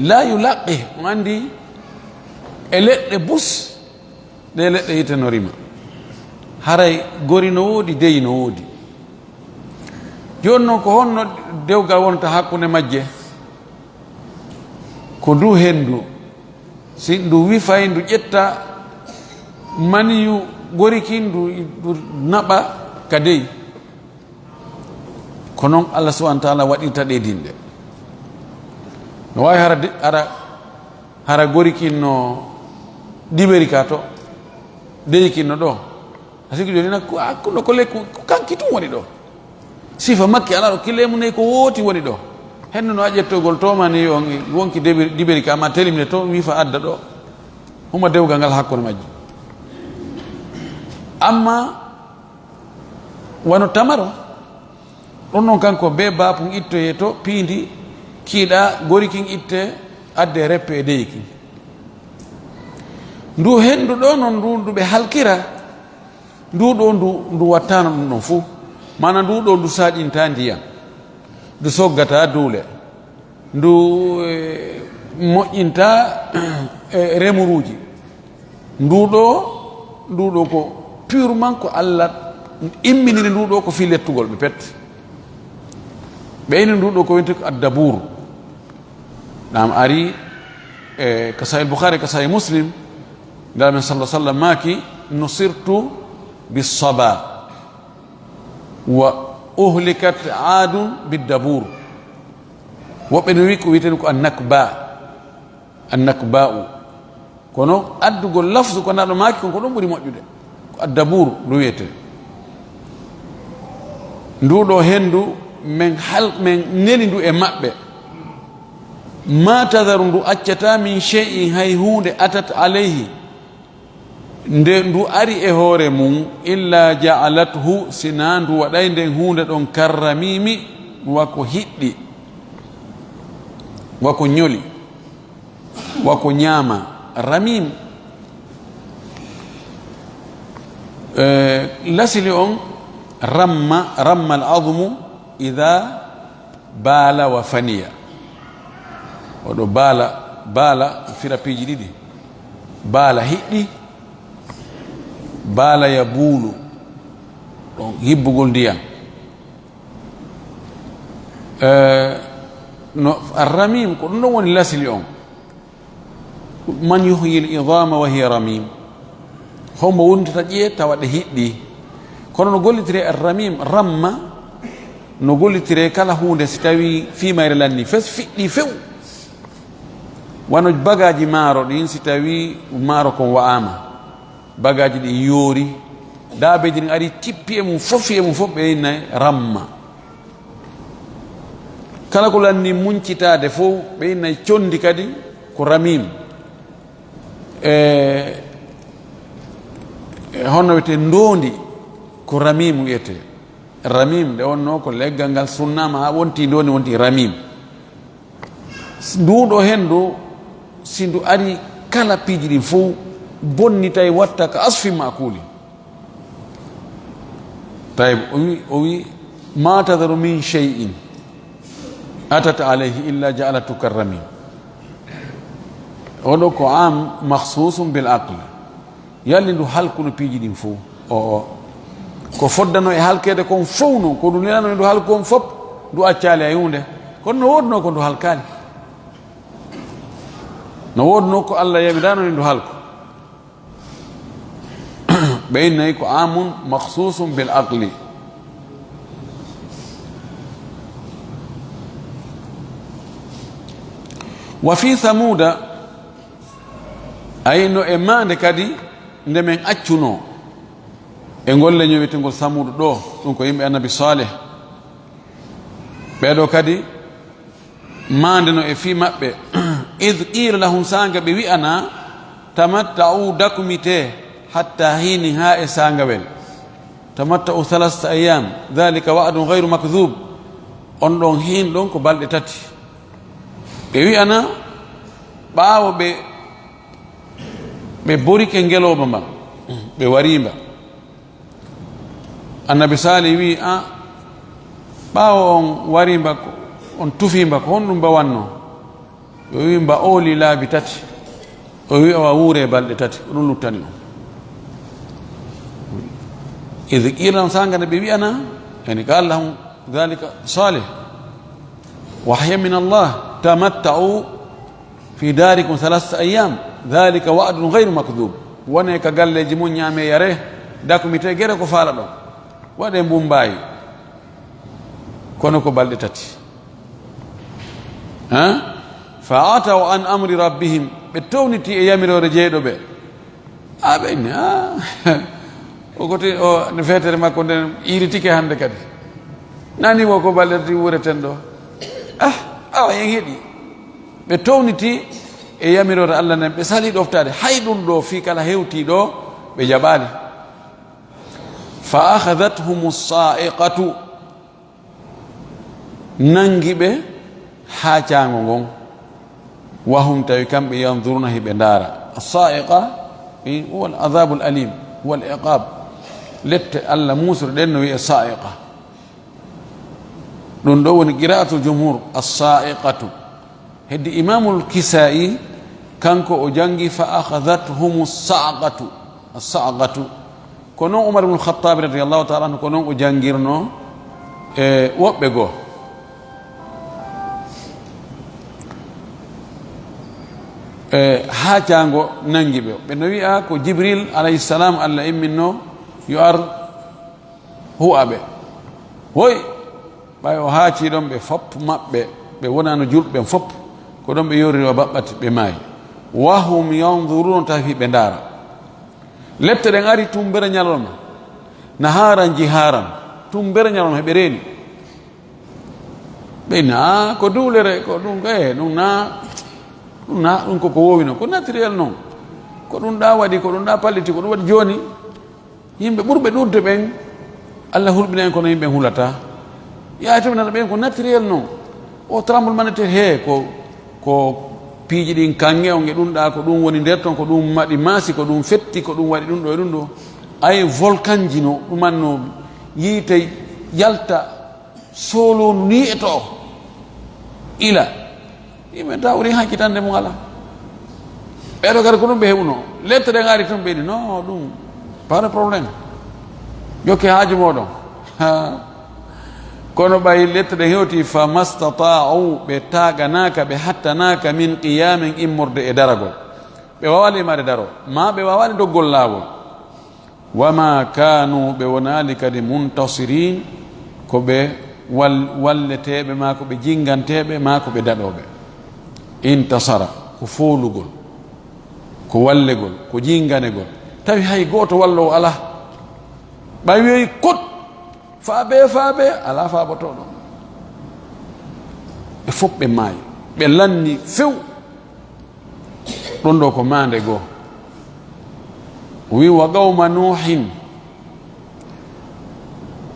la yulaqi on andi e leɗɗe bus ɗe leɗɗe yitenorima haray gori no woodi deyi no woodi joni noon ko honno dewgal wonta hakkunde majje ko ndu hendu si ndu wifay ndu ƴetta maniyu goriki ndu naɓa ka deyi ko noon Allah subhanahu wa ta'ala waɗirta ɗeydinɗe no wawi hara gorikin no ɗiɓeri ka to deykinno ɗo a sigi joni nakkuno ko lekku kanki tum woni ɗo sifa makki ala ɗo killemu nayi ko wooti woni ɗo henno no a ƴettogol tomani on wonki ɗiɓeri ka ma telimine to wifa adda ɗo huma dewgal ngal hakkude majji amma wano tamaro ɗon noon kanko be bapum ittoye to piindi kiiɗa gorikin itte adde reppe e deyki ndu hendu ɗo noon nduɓe halkira nduɗo ndu wattano ɗum ɗon fuu mana nduɗo ndu saƴinta ndiyam ndu soggata duule ndu moƴƴinta remuruji nduɗo ko purement ko Allah imminiri nduɗo ko fi lettugol ɓe pet ɓeyni nduɗo ko wonti ko addabur ɗam ari ka sahih Bukhari ka sahih Muslim ngal men sallallahu alaihi wasallam maki nusirtu bis-saba wa uhlikat aadun bid-dabur woɓɓe no wi ko wiyeten ko annakba'u kono addugol lafzu ko naɗo maki konko ɗon ɓuri moƴƴude ko addabur ndu wiyete nduɗo hendu men neli ndu e maɓɓe ma tadaru ndu accata min shay'in hay hunde atat alayhi nde ndu ari e hoore mum illa ja'alathu sina ndu waɗay nden hunde ɗon karramimi wako hiɗɗi wako ñoli wako ñaama ramim lasili on ramma al admu ida baala wa faniya oɗo baala fira piiji ɗiɗi baala hiɗɗi baala ya buulu ɗon hibbugol ndiyam. no arramim ko ɗum ɗon woni lasli on. man yuhyi l idama wa hiya ramim, hombo wondita ƴee tawa ɗe hiɗɗi. kono no gollitire arramim ramma no gollitire kala hunde si tawi fimayre lanni fes fiɗɗi few, wano bagaji maaro ɗin si tawi maaro kon wa'ama bagaji ɗin yoori daabeji ɗin ari tippi e mum fof ɓe innay ramma. kala ko lanni muncitade fof ɓe innay condi kadi ko ramim. honno wiyete ndondi ko ramim wiyete. ramim nde wonno ko leggal ngal sunnama ha wonti ndondi wonti ramim. nduɗo hendu si ndu ari kala piiji ɗin fof bonni tawi watta ko asfi makuli. tayib o wi ma tadaru min shay'in atat alayhi illa ja'alatu karramim. oɗo ko am mahsusum bil aql, yalli ndu halkuno piiji ɗin fof ko foddano e halkede kon fof no ko ndu nelano ndu halku on fof ndu accali a hunde, kono no wodno ko ndu halkali, no wodno ko Allah yamidano ndu halku. ɓe innayi ko amun mahsusum bil aqli. wa fi thamuda ayno e mande kadi nde men accuno e golle ñowetengol samudu ɗo, ɗum ko yimɓe annabi saleh ɓeɗo kadi mande no e fi maɓɓe id qila lahum sanga ɓe wi'ana tamatta'u dakumite hatta hini ha e sangawel. tamatta'u halasta ayam dhalika wa'dun ghayru makdhub, on ɗon hin ɗon ko balɗe tati. ɓe wi'ana ɓaawo ɓe borike ngeloba mba ɓe warimba. annabi salih wi a ɓaawo on warimba on tufimba ko honɗum mba wanno. o wi mba ooli laabi tati, o wi owa wuure balɗe tati, ko ɗum luttani on. id qila sangane ɓe wi'ana yani qala lahum dhalika salih wahya min allah tamatta'u fi darikum halasta ayam dhalika wa'dun ghayru makdhub. wone ka galleji mum ñaame yare dakumite gere ko faala ɗon waɗe mbumbayi kono ko balɗe tati. fa ataw an amri rabbihim, ɓe towniti e yamirore jeeɗo ɓe. ɓe inni o koti o no feetere makko nden iritike hande kadi nani wo ko balɗe tati wureten ɗo. awa yen heeɗi ɓe towniti e yamirore Allah nden ɓe sali ɗoftade hay ɗum ɗo fi kala hewti ɗo ɓe jaɓali. fa akhadathum sa'iqatu, nangi ɓe ha caango ngon. wahum tawi kamɓe yanzuruna hiɓe ndaara. as-sa'iqa huwa al-adhabu al-alim huwa al-iqab, lette Allah musre ɗen no wiye sa'iqa. ɗum ɗo woni qira'atul jumhur as-sa'iqatu. heddi imamul kisai kanko o jangi fa akhadathum as-sa'qatu as-sa'qatu, ko noon umar ibn khattab radiyallahu ta'ala anhu ko noon o jangirno e woɓɓe goo. ha jango nangi ɓe no wi'a ko jibril alayhi salam Allah imminno yo ar huwa ɓe hoy ɓay o haaci ɗon ɓe fopp maɓɓe ɓe wonano julɓe fopp ko ɗon ɓe yoriri o baɓɓati ɓe maayi. wahum yanzuruna tawi ɓe ndaara. lette ɗen ari tumbere ñalolma naharan jiharan, tumbere ñalolma heɓe reeni. ɓe na ko duwlere ko ɗum ɗum koko wowino ko naturel noon, ko ɗum ɗa waɗi, ko ɗum ɗa palliti, ko ɗum waɗi joni yimɓe ɓurɓe ɗurde ɓen Allah hulɓina en kono yimɓe hulata. yaatimnata ɓen ko naturel noon. o tremblement de terre he ko piiji ɗin kange on e ɗum ɗa ko ɗum woni nder ton, ko ɗum maɗi maasi, ko ɗum fetti, ko ɗum waɗi ɗum ɗo e ɗum ɗo. ay volcan ji no ɗumanno yiite yalta solo ni e to ila yimɓe tawri hakkitande mum ala. ɓeɗo kadi ko ɗum ɓe heɓuno. lette ɗen ari tan ɓeydi non ɗum pas de probléme, jokke haaju moɗon. kono ɓay lettere hewti fa mastata'u ɓe taganaka ɓe hattanaka min qiyamin immorde e daragol ɓe wawani imade daro ma ɓe wawani doggol laawol wama kanu ɓe wonali kadi muntasirin ko ɓe walleteɓe ma ko ɓe jinganteɓe ma ko ɓe daɗoɓe intasara ko foolugol ko wallegol ko jinganegol tawi hay goto wallowo ala ɓay wiyoyi kot faabe ala faabotoɗo ɓe fof ɓe maayi ɓe lanni few ɗon ɗo ko mande goo wi wa qawma nuhin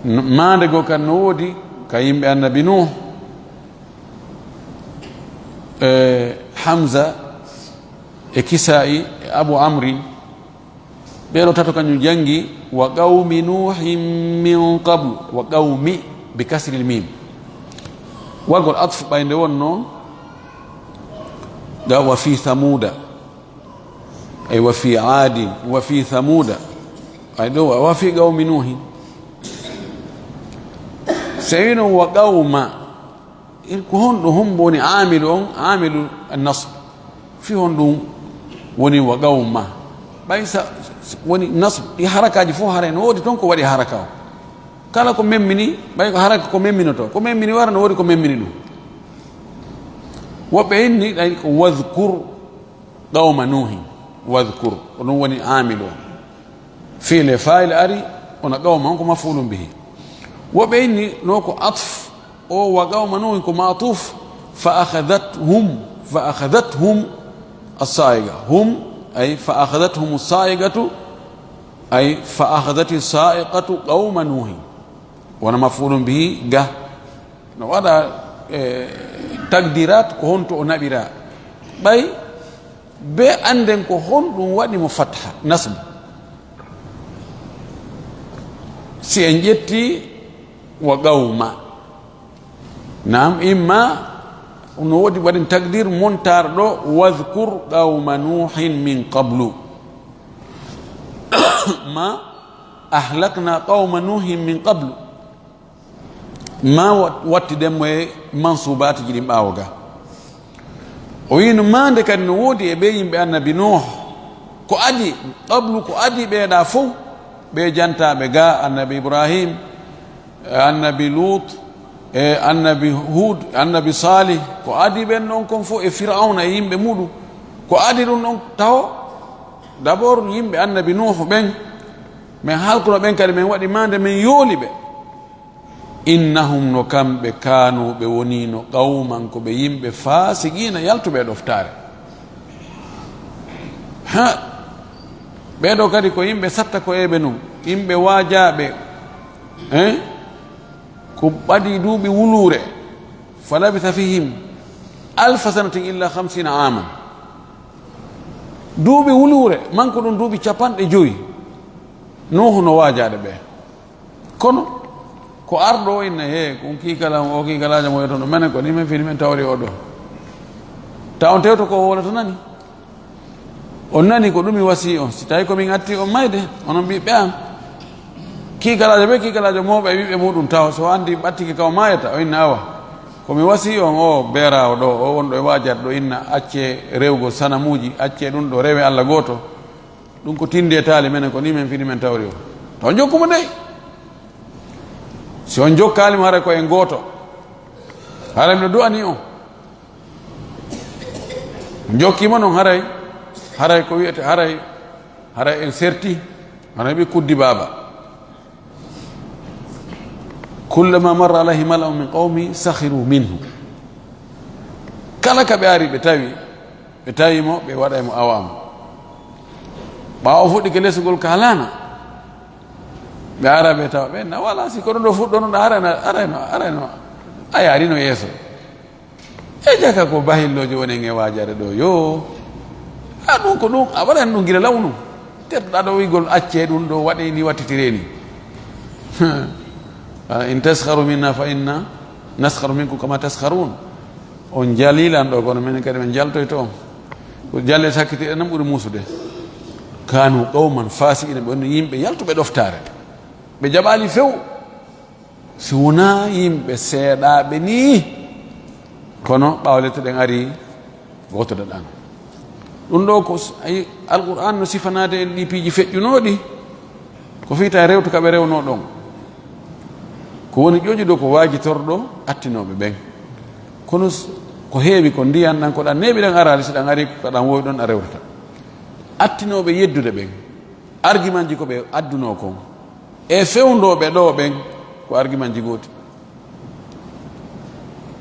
mande goo kan no woodi ka yimɓe annabi nuh hamza e kisa'i e abu amrin ɓeɗo tato kañum jangi wa qawmi nuhin min qablu wa qawmi bi kasril mim wargol atfu ɓayde won noon ga wa fi thamuda ay wa fi adin wa fi thamuda ay ɗo wa fi qawmi nuhin so wi noon wa qawma ko honɗum hombo woni amilu on amilu annasb fi honɗum woni wa qawma ɓay sa woni nasb ɗi harakaji fof haray no woodi toon ko waɗi haraka o kala ko memmini ɓay ko haraka ko memminoto ko memmini wara no woodi ko memmini ɗum woɓɓe inni ɗay ko wadhkur qawma nuhin wadhkur ko ɗum woni amilu o fiile fayil ari ona qawma on ko mafulum bihi woɓɓe inni no ko atf o wa qawma nuhin ko matuf fa akhadathum as-sa'iqa hum ay fa akhadathum as-sa'iqatu ay fa akhadati as-sa'iqatu qawma nuhin wana mafulum bihi ga no waɗa taqdirat ko honto o naɓira ɓay be anden ko honɗum waɗi mo fatha nasb si en ƴetti wa qawma nam imma no woodi waɗin taqdir montar ɗo wadhkur qawma nuhin min qablu ma ahlakna qawma nuhin min qablu ma wattiɗenmo e mansubati ji ɗin ɓaawo ga o wino mande kadi no woodi e ɓe yimɓe annabi nuh ko adi qablu ko adi ɓeeɗa fof ɓe jantaɓe ga annabi ibrahim annabi lut e annabi hud annabi salih ko adi ɓen ɗon kon fof e firauna e yimɓe muɗum ko adi ɗum ɗon taw d' abord yimɓe annabi nuh ɓen min halkuno ɓen kadi min waɗi mande min yooli ɓe innahum no kamɓe kanu ɓe wonino qawman ko ɓe yimɓe fasigina yaltuɓe ɗoftare ha ɓeɗo kadi ko yimɓe satta ko eɓe num yimɓe wajaɓe ko ɓaɗi duuɓi wulure fa labitha fihim alfa sanatin illa 50 aman duuɓi wulure manko ɗum duuɓi 50 nuhu no wajaɗe ɓe kono ko arɗo o inna he kon kikala o kikalajo mo yetono menen ko nimen fini men tawri oɗo taw on tewto ko wolato nani on nani ko ɗumi wasi on si tawi komin atti on mayde onon ɓiɓɓe am kikalajo ɓe kikalajo mawɓe wiɓe muɗum taw so andi ɓattiki kaw mayata o inna awa komi wasi on o beerawo ɗo o wonɗo e wajat ɗo inna acce rewgo sanamuji acce ɗum ɗo rewe Allah goto ɗum ko tindi e taali menen ko ni men fini men tawri o taw jokkumo ndeyi si on jokkalimo haray ko en goto haray miɗo du'ani on jokkima noon haray ko wiyete haray en serti haray ɓe kuddi baba kullama marra alayhi mala'u min qawmi sakhiru minhu kala ka ɓe ari ɓe tawimo ɓe waɗaymo awamo ɓawo fuɗɗi ke lesugol ka halana ɓe ara ɓe tawa ɓe na wala si ko ɗon ɗo fuɗɗonoɗo arayno a yarino yeeso e jaka ko bahilloji woni e wajare ɗo yo a ɗum ko ɗum a waɗani ɗum gila lawnu terɗa ɗo wigol acce ɗum ɗo waɗe ni wattitireni in taskharu minna fa inna naskharu minkum kama taskharun on jalilan ɗo kono minen kadi min jaltoyto on ko jalle sakkitiɗe nan ɓuuri musude kanu qawman fasiqina ɓe woni yimɓe yaltuɓe ɗoftare ɓe jaɓali few si wona yimɓe seeɗaɓe ni kono ɓawlete ɗen ari gotoɗo ɗan ɗum ɗo ko ayi alquran no sifanade en ɗi piiji feƴƴunoɗi ko fiita rewto kaɓe rewno ɗon ko woni ƴoƴi ɗo ko waajitorɗo attinoɓe ɓen kono ko heewi ko ndiyan ɗan ko ɗan neeɓi ɗan arali so ɗan ari ko ɗan wowi ɗon a rewtata attinoɓe yeddude ɓen argument ji ko ɓe adduno kon e fewndoɓe ɗo ɓen ko argument ji gooti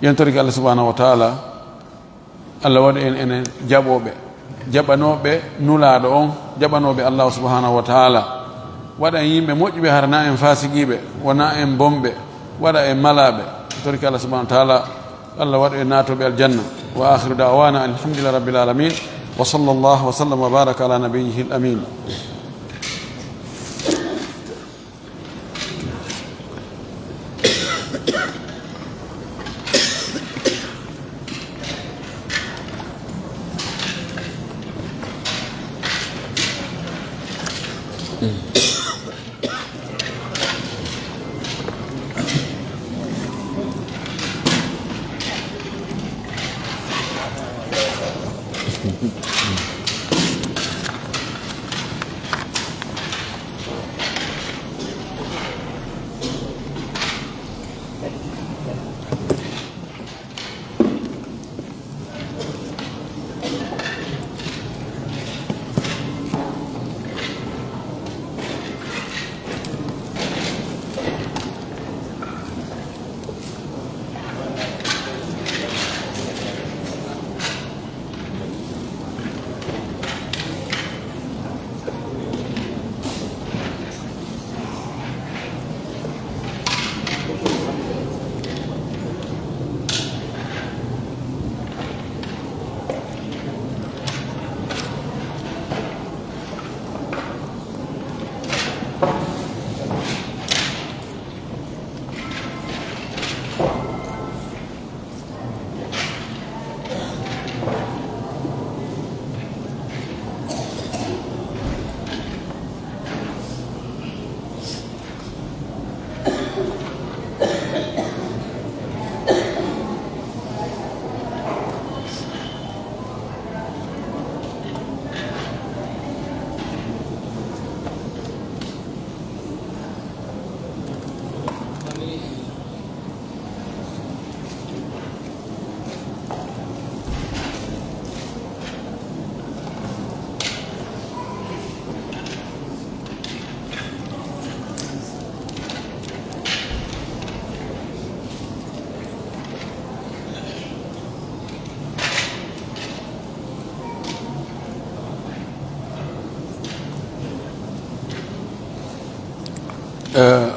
yentoriki Allah subhanahu wa taala Allah waɗi en enen jaɓoɓe jaɓanoɓe nulaɗo on jaɓanoɓe Allah subhanahu wa taala waɗa en yimɓe moƴƴuɓe harana en fasiqiɓe wona en bomɓe waɗa en malaɓe toriki Allah subhanahu wa taala Allah waɗu en natoɓe aljanna wa akhiru da'wana alhamdulillahi rabbil alamin wa sallallahu wa sallam wa baraka ala nabiyyihi al-amin.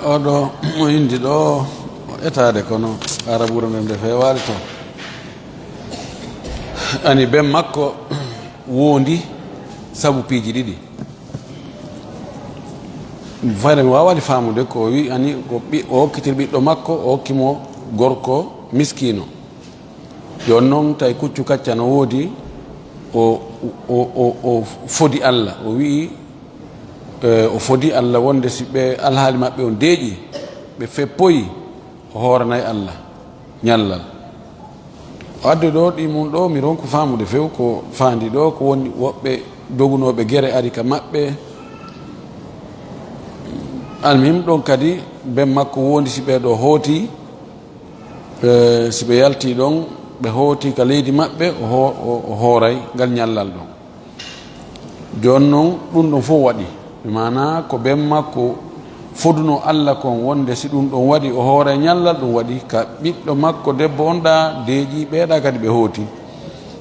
oɗo mo indi ɗo etade kono ara ɓuuro nden nde fewali to ani ben makko wondi sabu piiji ɗiɗi fayde mi wawani famude ko wi ani ko o hokkitir ɓiɗɗo makko o hokkimo gorko miskino yon noon tawi kuccu kacca no woodi o fodi Allah o wi o fodi Allah wonde si ɓe alhaali maɓɓe on deeƴi ɓe feppoyi o hooranayi Allah ñallal o adde ɗo ɗi mum ɗo mi ronku famude few ko faandi ɗo ko woni woɓɓe dogunoɓe gere ari ka maɓɓe almihim ɗon kadi ben makko wondi si ɓe ɗo hooti si ɓe yalti ɗon ɓe hooti ka leydi maɓɓe o hooray ngal ñallal ɗon joni noon ɗum ɗon fof waɗi mana ko ben makko foduno Allah kon wonde si ɗum ɗon waɗi o hoore ñallal ɗum waɗi ka ɓiɗɗo makko debbo on ɗa deeƴi ɓeeɗa kadi ɓe hooti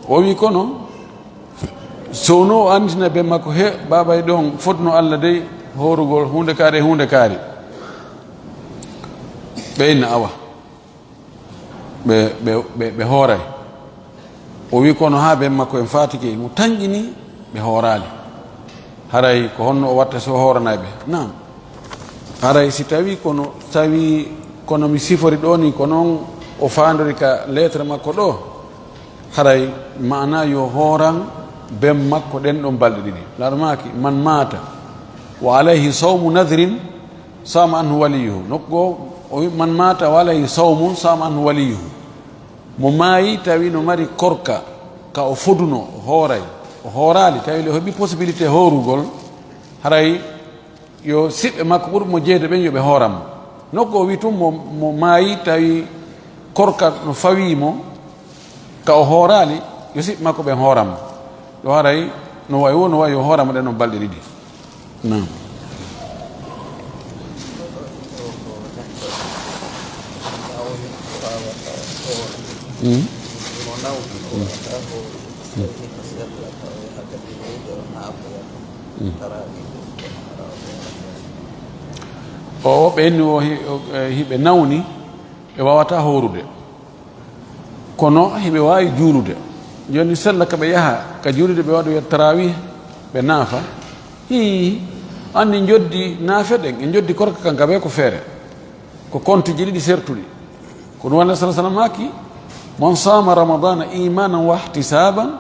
o wi kono sowno o andina ben makko he babay ɗon foduno Allah dey horugol hunde kaari ɓe inna awa ɓe hooray o wi kono ha ben makko en fatiki mo tañƴini ɓe hoorali haray ko honno o watta so hooranayɓe nam haray si tawi kono mi sifori ɗo ni ko noon o fandori ka lettre makko ɗo haray mana yo hooran ben makko ɗen ɗon balɗe ɗiɗi laɗumaki man mata wa alayhi sawmu nadrin sama anhu waliyuhu. Nokko o wi man mata walay sawmun sama anhu waliyuhu. Mo maayi tawi no mari korka ka o foduno hooray o hoorali tawi le heɓi possibilité horugol haray yo siɓɓe makko ɓurmo jeeyde ɓen yo ɓe hooranmo. Nokku o wi tum mo maayi tawi korka no fawimo ka o hoorali yo siɓɓe makko ɓen hooranmo. ɗo haray no wayi wo no wayi yo hooramo ɗen on balɗe ɗiɗi. Nam. O ɓenni o hiɓe nawni ɓe wawata horude kono hiɓe wawi juulude. Joni sella ka ɓe yaha ka juulude ɓe waɗoya tarawih ɓe naafa hi andi joddi naafe ɗen en joddi korka kanka ɓe ko feere ko kontuji ɗiɗi sertuɗi ko ɗum walla sala sallam haki man sama ramadana imanan wa ihtisaban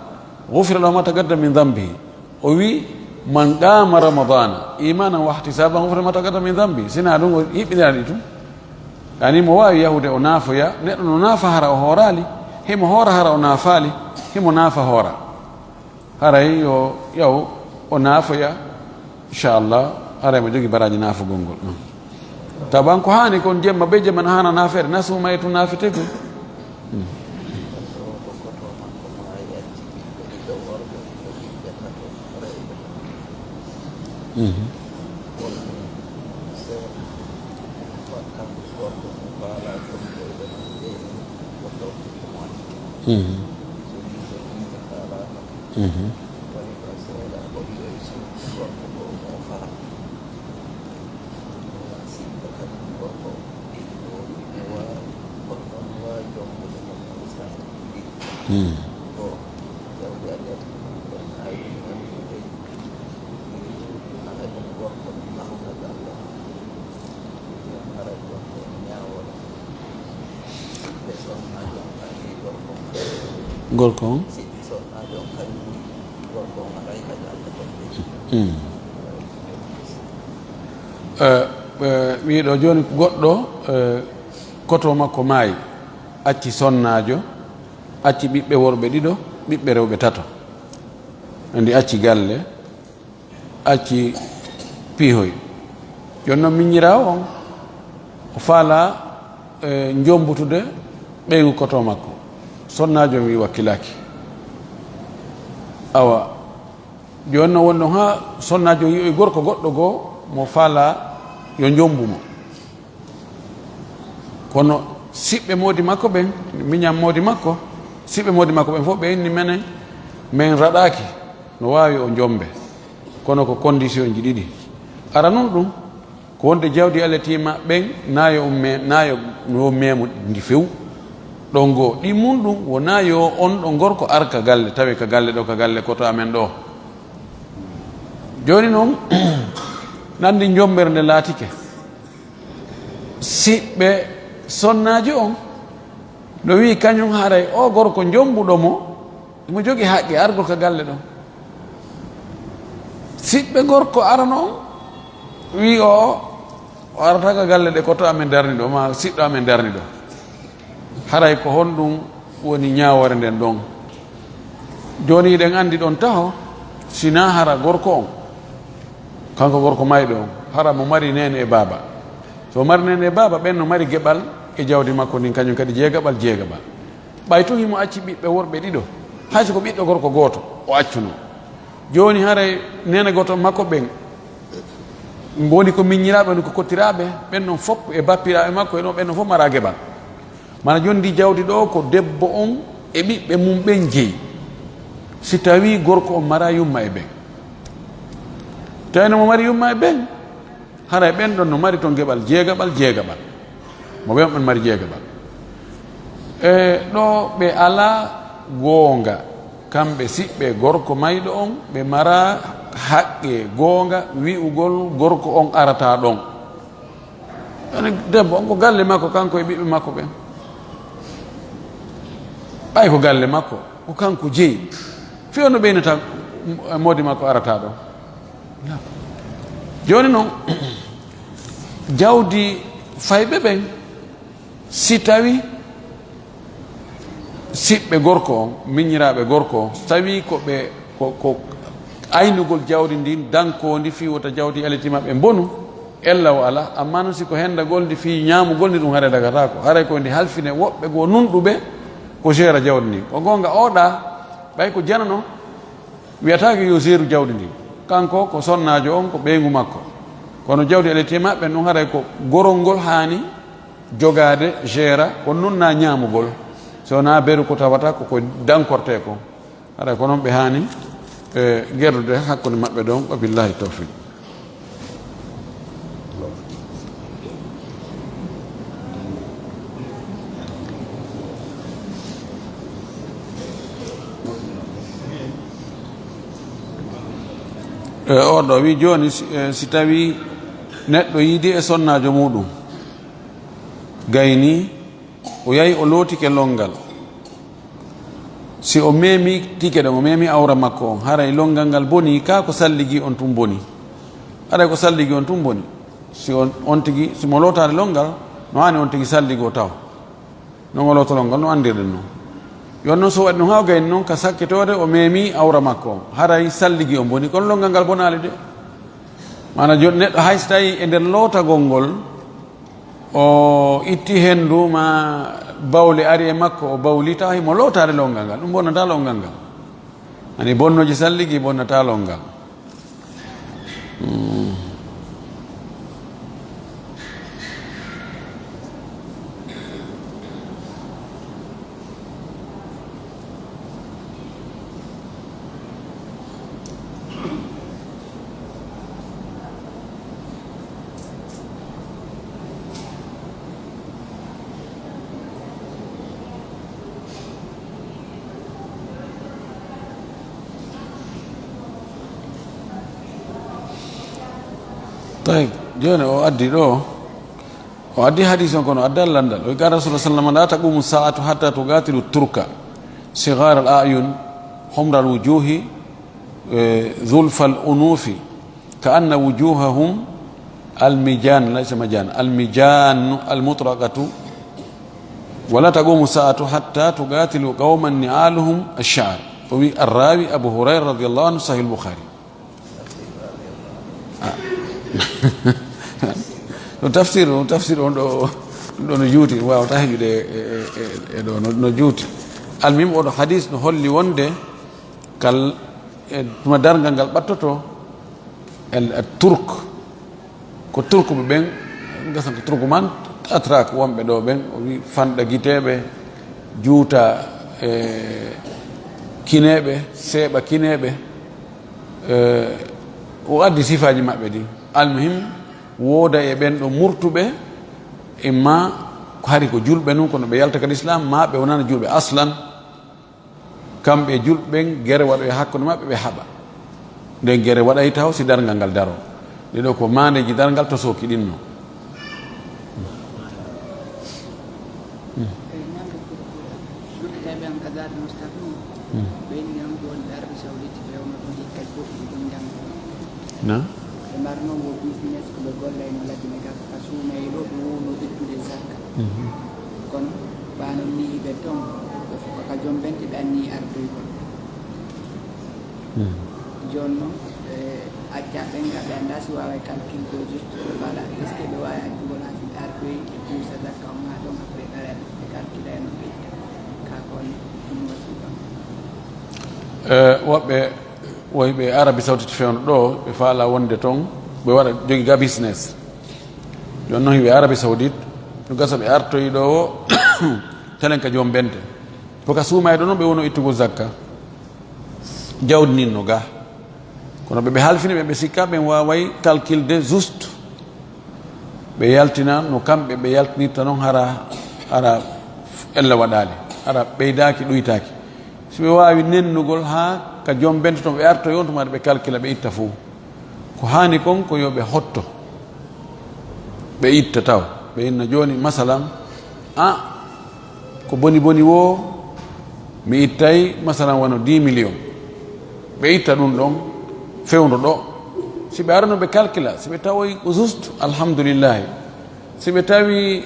gufira lahu ma taqaddama min dambihi. O wi man qama ramadana imanan wa ihtisaban gufira ma taqaddama min dambihi. Sina ɗum o hiɓɓiniraɗi tum yani mo wawi yahude o naafoya neɗɗo no naafa hara o hoorali himo hoora hara o naafali himo naafa hoora haray yo yaw o naafoya inchallah haray mo jogui baraji naafugol ngol taban ko hani kon jemma be jemma no hana naafede nasuma e to naafete ko gorko on wiiɗo joni goɗɗo koto makko maayi acci sonnajo acci ɓiɓɓe worɓe ɗiɗo ɓiɓɓe rewɓe tato andi acci galle acci piihoy joni noon miññira on o faala jombutude ɓeygu koto makko sonnajo wi wakkilaki awa joni noon wonɗon ha sonnajo yi'oy gorko goɗɗo goo mo faala yo jombumo kono siɓɓe moodi makko ɓen miñam moodi makko siɓɓe moodi makko ɓen fof ɓe inni menen min raɗaki no wawi o jombe kono ko condition ji ɗiɗi ara noon ɗum ko wonde jawdi Allah tima ɓen nayo nayo no memo ndi few ɗon goo ɗi mum ɗum wona yo on ɗo gorko arka galle tawi ka galle ɗo ka galle koto amen ɗo joni noon nandi jombere nde laatike siɓɓe sonnajo on no wi kañum haray o gorko jombuɗomo mo jogui haqqe argol ka galle ɗon siɓɓe gorko arano on wi o arata ka galle ɗe koto amen darni ɗo ma siɗɗo amen darni ɗo haray ko honɗum woni ñawore nden ɗon joni ɗen andi ɗon taho sina hara gorko on kanko gorko mayɗo on hara mo mari nene e baaba so mari nene e baaba ɓen no mari geɓal e jawdi makko ndin kañum kadi jeegaɓal ɓay to himo acci ɓiɓɓe worɓe ɗiɗo hayso ko ɓiɗɗo gorko goto o accuno joni haray nene goto makko ɓen woni ko miññiraɓe woni ko kottiraɓe ɓen noon fof e bappiraɓe makko e ɗon ɓen noon fof mara geɓal mana jondi jawdi ɗo ko debbo on e ɓiɓɓe mum ɓen jeeyi si tawi gorko on mara yumma e ɓen tawino mo mari yumma e ɓen haray ɓen ɗon no mari toon geɓal jeegaɓal mo ɓen ɓen mari jeegaɓal e ɗo ɓe ala goonga kamɓe siɓɓe gorko mayɗo on ɓe mara haqqe goonga wi'ugol gorko on arata ɗon ani debbo on ko galle makko kanko e ɓiɓɓe makko ɓen ɓay ko galle makko ko kanko jeeyi fi on no ɓeynata modi makko arata ɗon joni noon jawdi fayɓe ɓen si tawi siɓɓe gorko on miñiraɓe gorko on tawi ko aynugol jawdi ndin dankodi fi wota jawdi eletimaɓe bonu ella o ala amma noon siko hendagol ndi fi ñamugol ndi ɗum haare dagatako haray ko ndi halfine woɓɓe goo nunɗuɓe ko gera jawdi ndi ko gonga oɗa ɓay ko janano wiyatake yo geru jawdi ndi kanko ko sonnajo on ko ɓeygu makko kono jawdi eletimaɓe ɗum haray ko gorol ngol hani jogade gera ko nunna ñamugol sowona beru ko tawata koko dankorte ko haray ko noon ɓe hani gerdude hakkude maɓɓe ɗon wa billahi tawfiq oɗo wi joni si tawi neɗɗo yiidi e sonnajo muɗum gayni o yahi o lootike longal si o memi tike ɗen o memi awra makko on haray longal ngal boni ka ko salligi on tum boni haray ko salligi on tum boni si on tigi simo lootade longal no hani on tigi salligo taw non o loota longal no andirɗen noon yon noon so waɗi no ha gayni noon ka sakkitode o memi awra makko on haray salligi on boni kono longal ngal bonali de mana joni neɗɗo hayso tawi e nder lootagol ngol o itti hendu ma bawle ari e makko o bawli taw himo lootade longal ngal ɗum bonnata longal ngal ani bonnoji salligi bonnata longal طيب جوني o addi ɗo o addi hadis on kono adda landal o qala rasulullah sallallahu alaihi wasallam la taqumu sa'atu hatta tugatilu turka sighar al ayun humra al wujuhi zulfa al unufi ka'anna wujuhahum al mijan laysa majan al mijan al mutraqatu ولا تقوم الساعة حتى تقاتل قوما نعالهم الشعر الراوي أبو هريرة رضي الله عنه صحيح البخاري tafsir on ɗo no juuti wawata heƴude e ɗo no juuti almim oɗo hadis no holli wonde kal tuma dargal ngal ɓattoto turk ko turk ɓe ɓen gasan ko turk man atrak wonɓe ɗo ɓen o wi fanɗa guiteɓe juuta kineɓe seeɓa kineɓe o addi sifaji maɓɓe ɗi almuhim wooda e ɓen ɗo murtuɓe imma hari ko julɓe nun kono ɓe yalta kadi islam ma ɓe wonana julɓe aslan kamɓe julɓen guere waɗo e hakkude maɓɓe ɓe haɓa nden guere waɗay taw si dargal ngal daro ɗeɗo ko mandeji dargal to soki ɗinno na mbarno ngo business ko ɓe golla eno ladine ka ka suumayi ɗo ɓe wowno ittude zakka kono ɓano niiɓe ton ka joom ɓente ɓe anni ardoygol joni noon acca ɓen ga ɓe anda si wawa calcule ko juste ɓe faala est ce que ɓe wawi addugol ha siɓe ardoy e puusa zakka on ha ɗon après ɗaren ɓe calcula eno ɓe itta ka kon ɗum wasiɗon woɓɓe woyɓe Arabie Saoudite fewno ɗo ɓe faala wonde toon ɓe waɗa jogi ga business joni noon hiɓe Arabie Saoudite ɗo gasa ɓe artoyi ɗo o telen ka joom bente foka suumay ɗo noon ɓe wono ittugo zakka jawdi nin no ga kono ɓeɓe halfini ɓe sikka ɓen waway calculde juste ɓe yaltina no kamɓe ɓe yaltinirta noon hara ella waɗali hara ɓeydaki ɗoytaki so ɓe wawi nennugol ha ka joom bente toon ɓe artoy on tumaɗe ɓe calcula ɓe itta fo ko hani kon ko yo ɓe hotto ɓe itta taw ɓe inna joni masalan ko boni boni wo mi ittay masalan wano 10 millions ɓe itta ɗum ɗon fewndo ɗo si ɓe arano ɓe calcula si ɓe tawoy ko juste alhamdoulillahi si ɓe tawi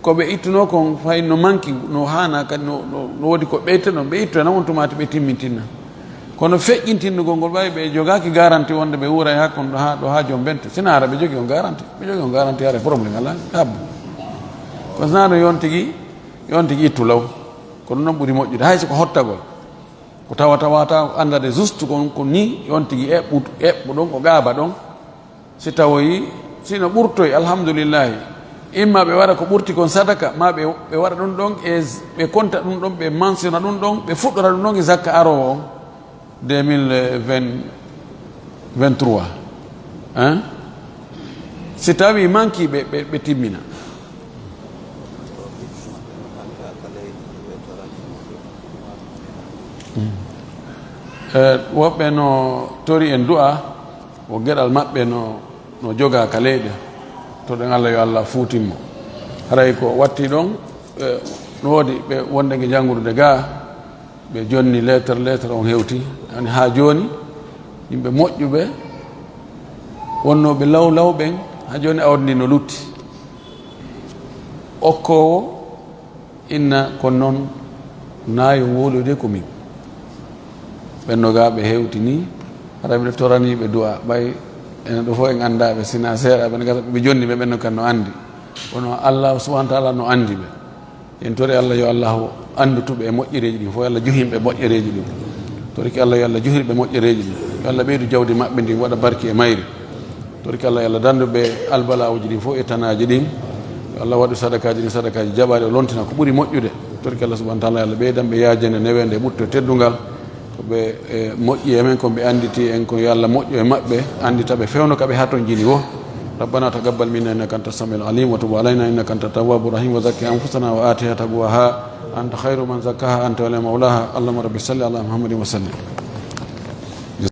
ko ɓe ittuno kon fay no manki no hana kadi no woodi ko ɓeyta ɗon ɓe itto nan on tumati ɓe timmintinna kono feƴƴintinnugol ngol ɓawi ɓe jogaki garanti wonde ɓe wuura e hakkon ɗo ha joom bente sina ara ɓe jogui on garanti are probléme ala habbu ko sinaɗo yon tigui ittu law kono noon ɓuuri moƴƴude hay soko hottagol ko tawata andade juste ko ni yon tigui eɓɓo ɗon ko gaaba ɗon si tawoyi sino ɓurtoy alhamdoulillahi imma ɓe waɗa ko ɓurti kon sadaka ma ɓe waɗa ɗum ɗon e ɓe konta ɗum ɗon ɓe mensiona ɗum ɗon ɓe fuɗɗora ɗum ɗon e zakka arowo on 2023 hein si tawi manki ɓe timmina woɓɓe no tori en du'a o geɗal maɓɓe no joga ka leyɗe to ɗen Allah yo Allah fuutinmo haray ko watti ɗon no woodi ɓe wonde ge janngude ga ɓe jonni lettre on hewti ani ha joni yimɓe moƴƴuɓe wonnoɓe law ɓen ha joni awdi no lutti okkowo inna kon noon naayo wolude ko min ɓenno ga ɓe hewti ni haɗa ɓe toraniɓe du'a ɓay ene ɗo fof en andaɓe sina seeɗa ɓe gasa ɓe jonni ɓe ɓenno kan no andi wono Allah subahana taala no andi ɓe en tori Allah yo Allah andutuɓe e moƴƴereji ɗin fof Allah juhimɓe moƴƴereji ɗin toriki Allah yo Allah juhiriɓe moƴƴereji ɗin yo Allah ɓeydu jawdi maɓɓe ndin waɗa barki e mayri toriki Allah yo Allah danduɓe albalawuji ɗin fof e tanaji ɗin yo Allah waɗu sadakaji ɗin sadakaji jaɓaɗe o lontina ko ɓuuri moƴƴude toriki Allah subahana taala yo Allah ɓeydanɓe yajene newende e ɓurto teddungal ɓe moƴƴi e men koɓe anditi en ko yo Allah moƴƴo e maɓɓe andita ɓe fewno kaɓe ha ton jini wo ربنا تقبل منا انك انت السميع العليم وتب علينا انك انت التواب الرحيم وزكي انفسنا واتها تقواها انت خير من زكاها انت ولا مولاها اللهم رب صل على محمد وسلم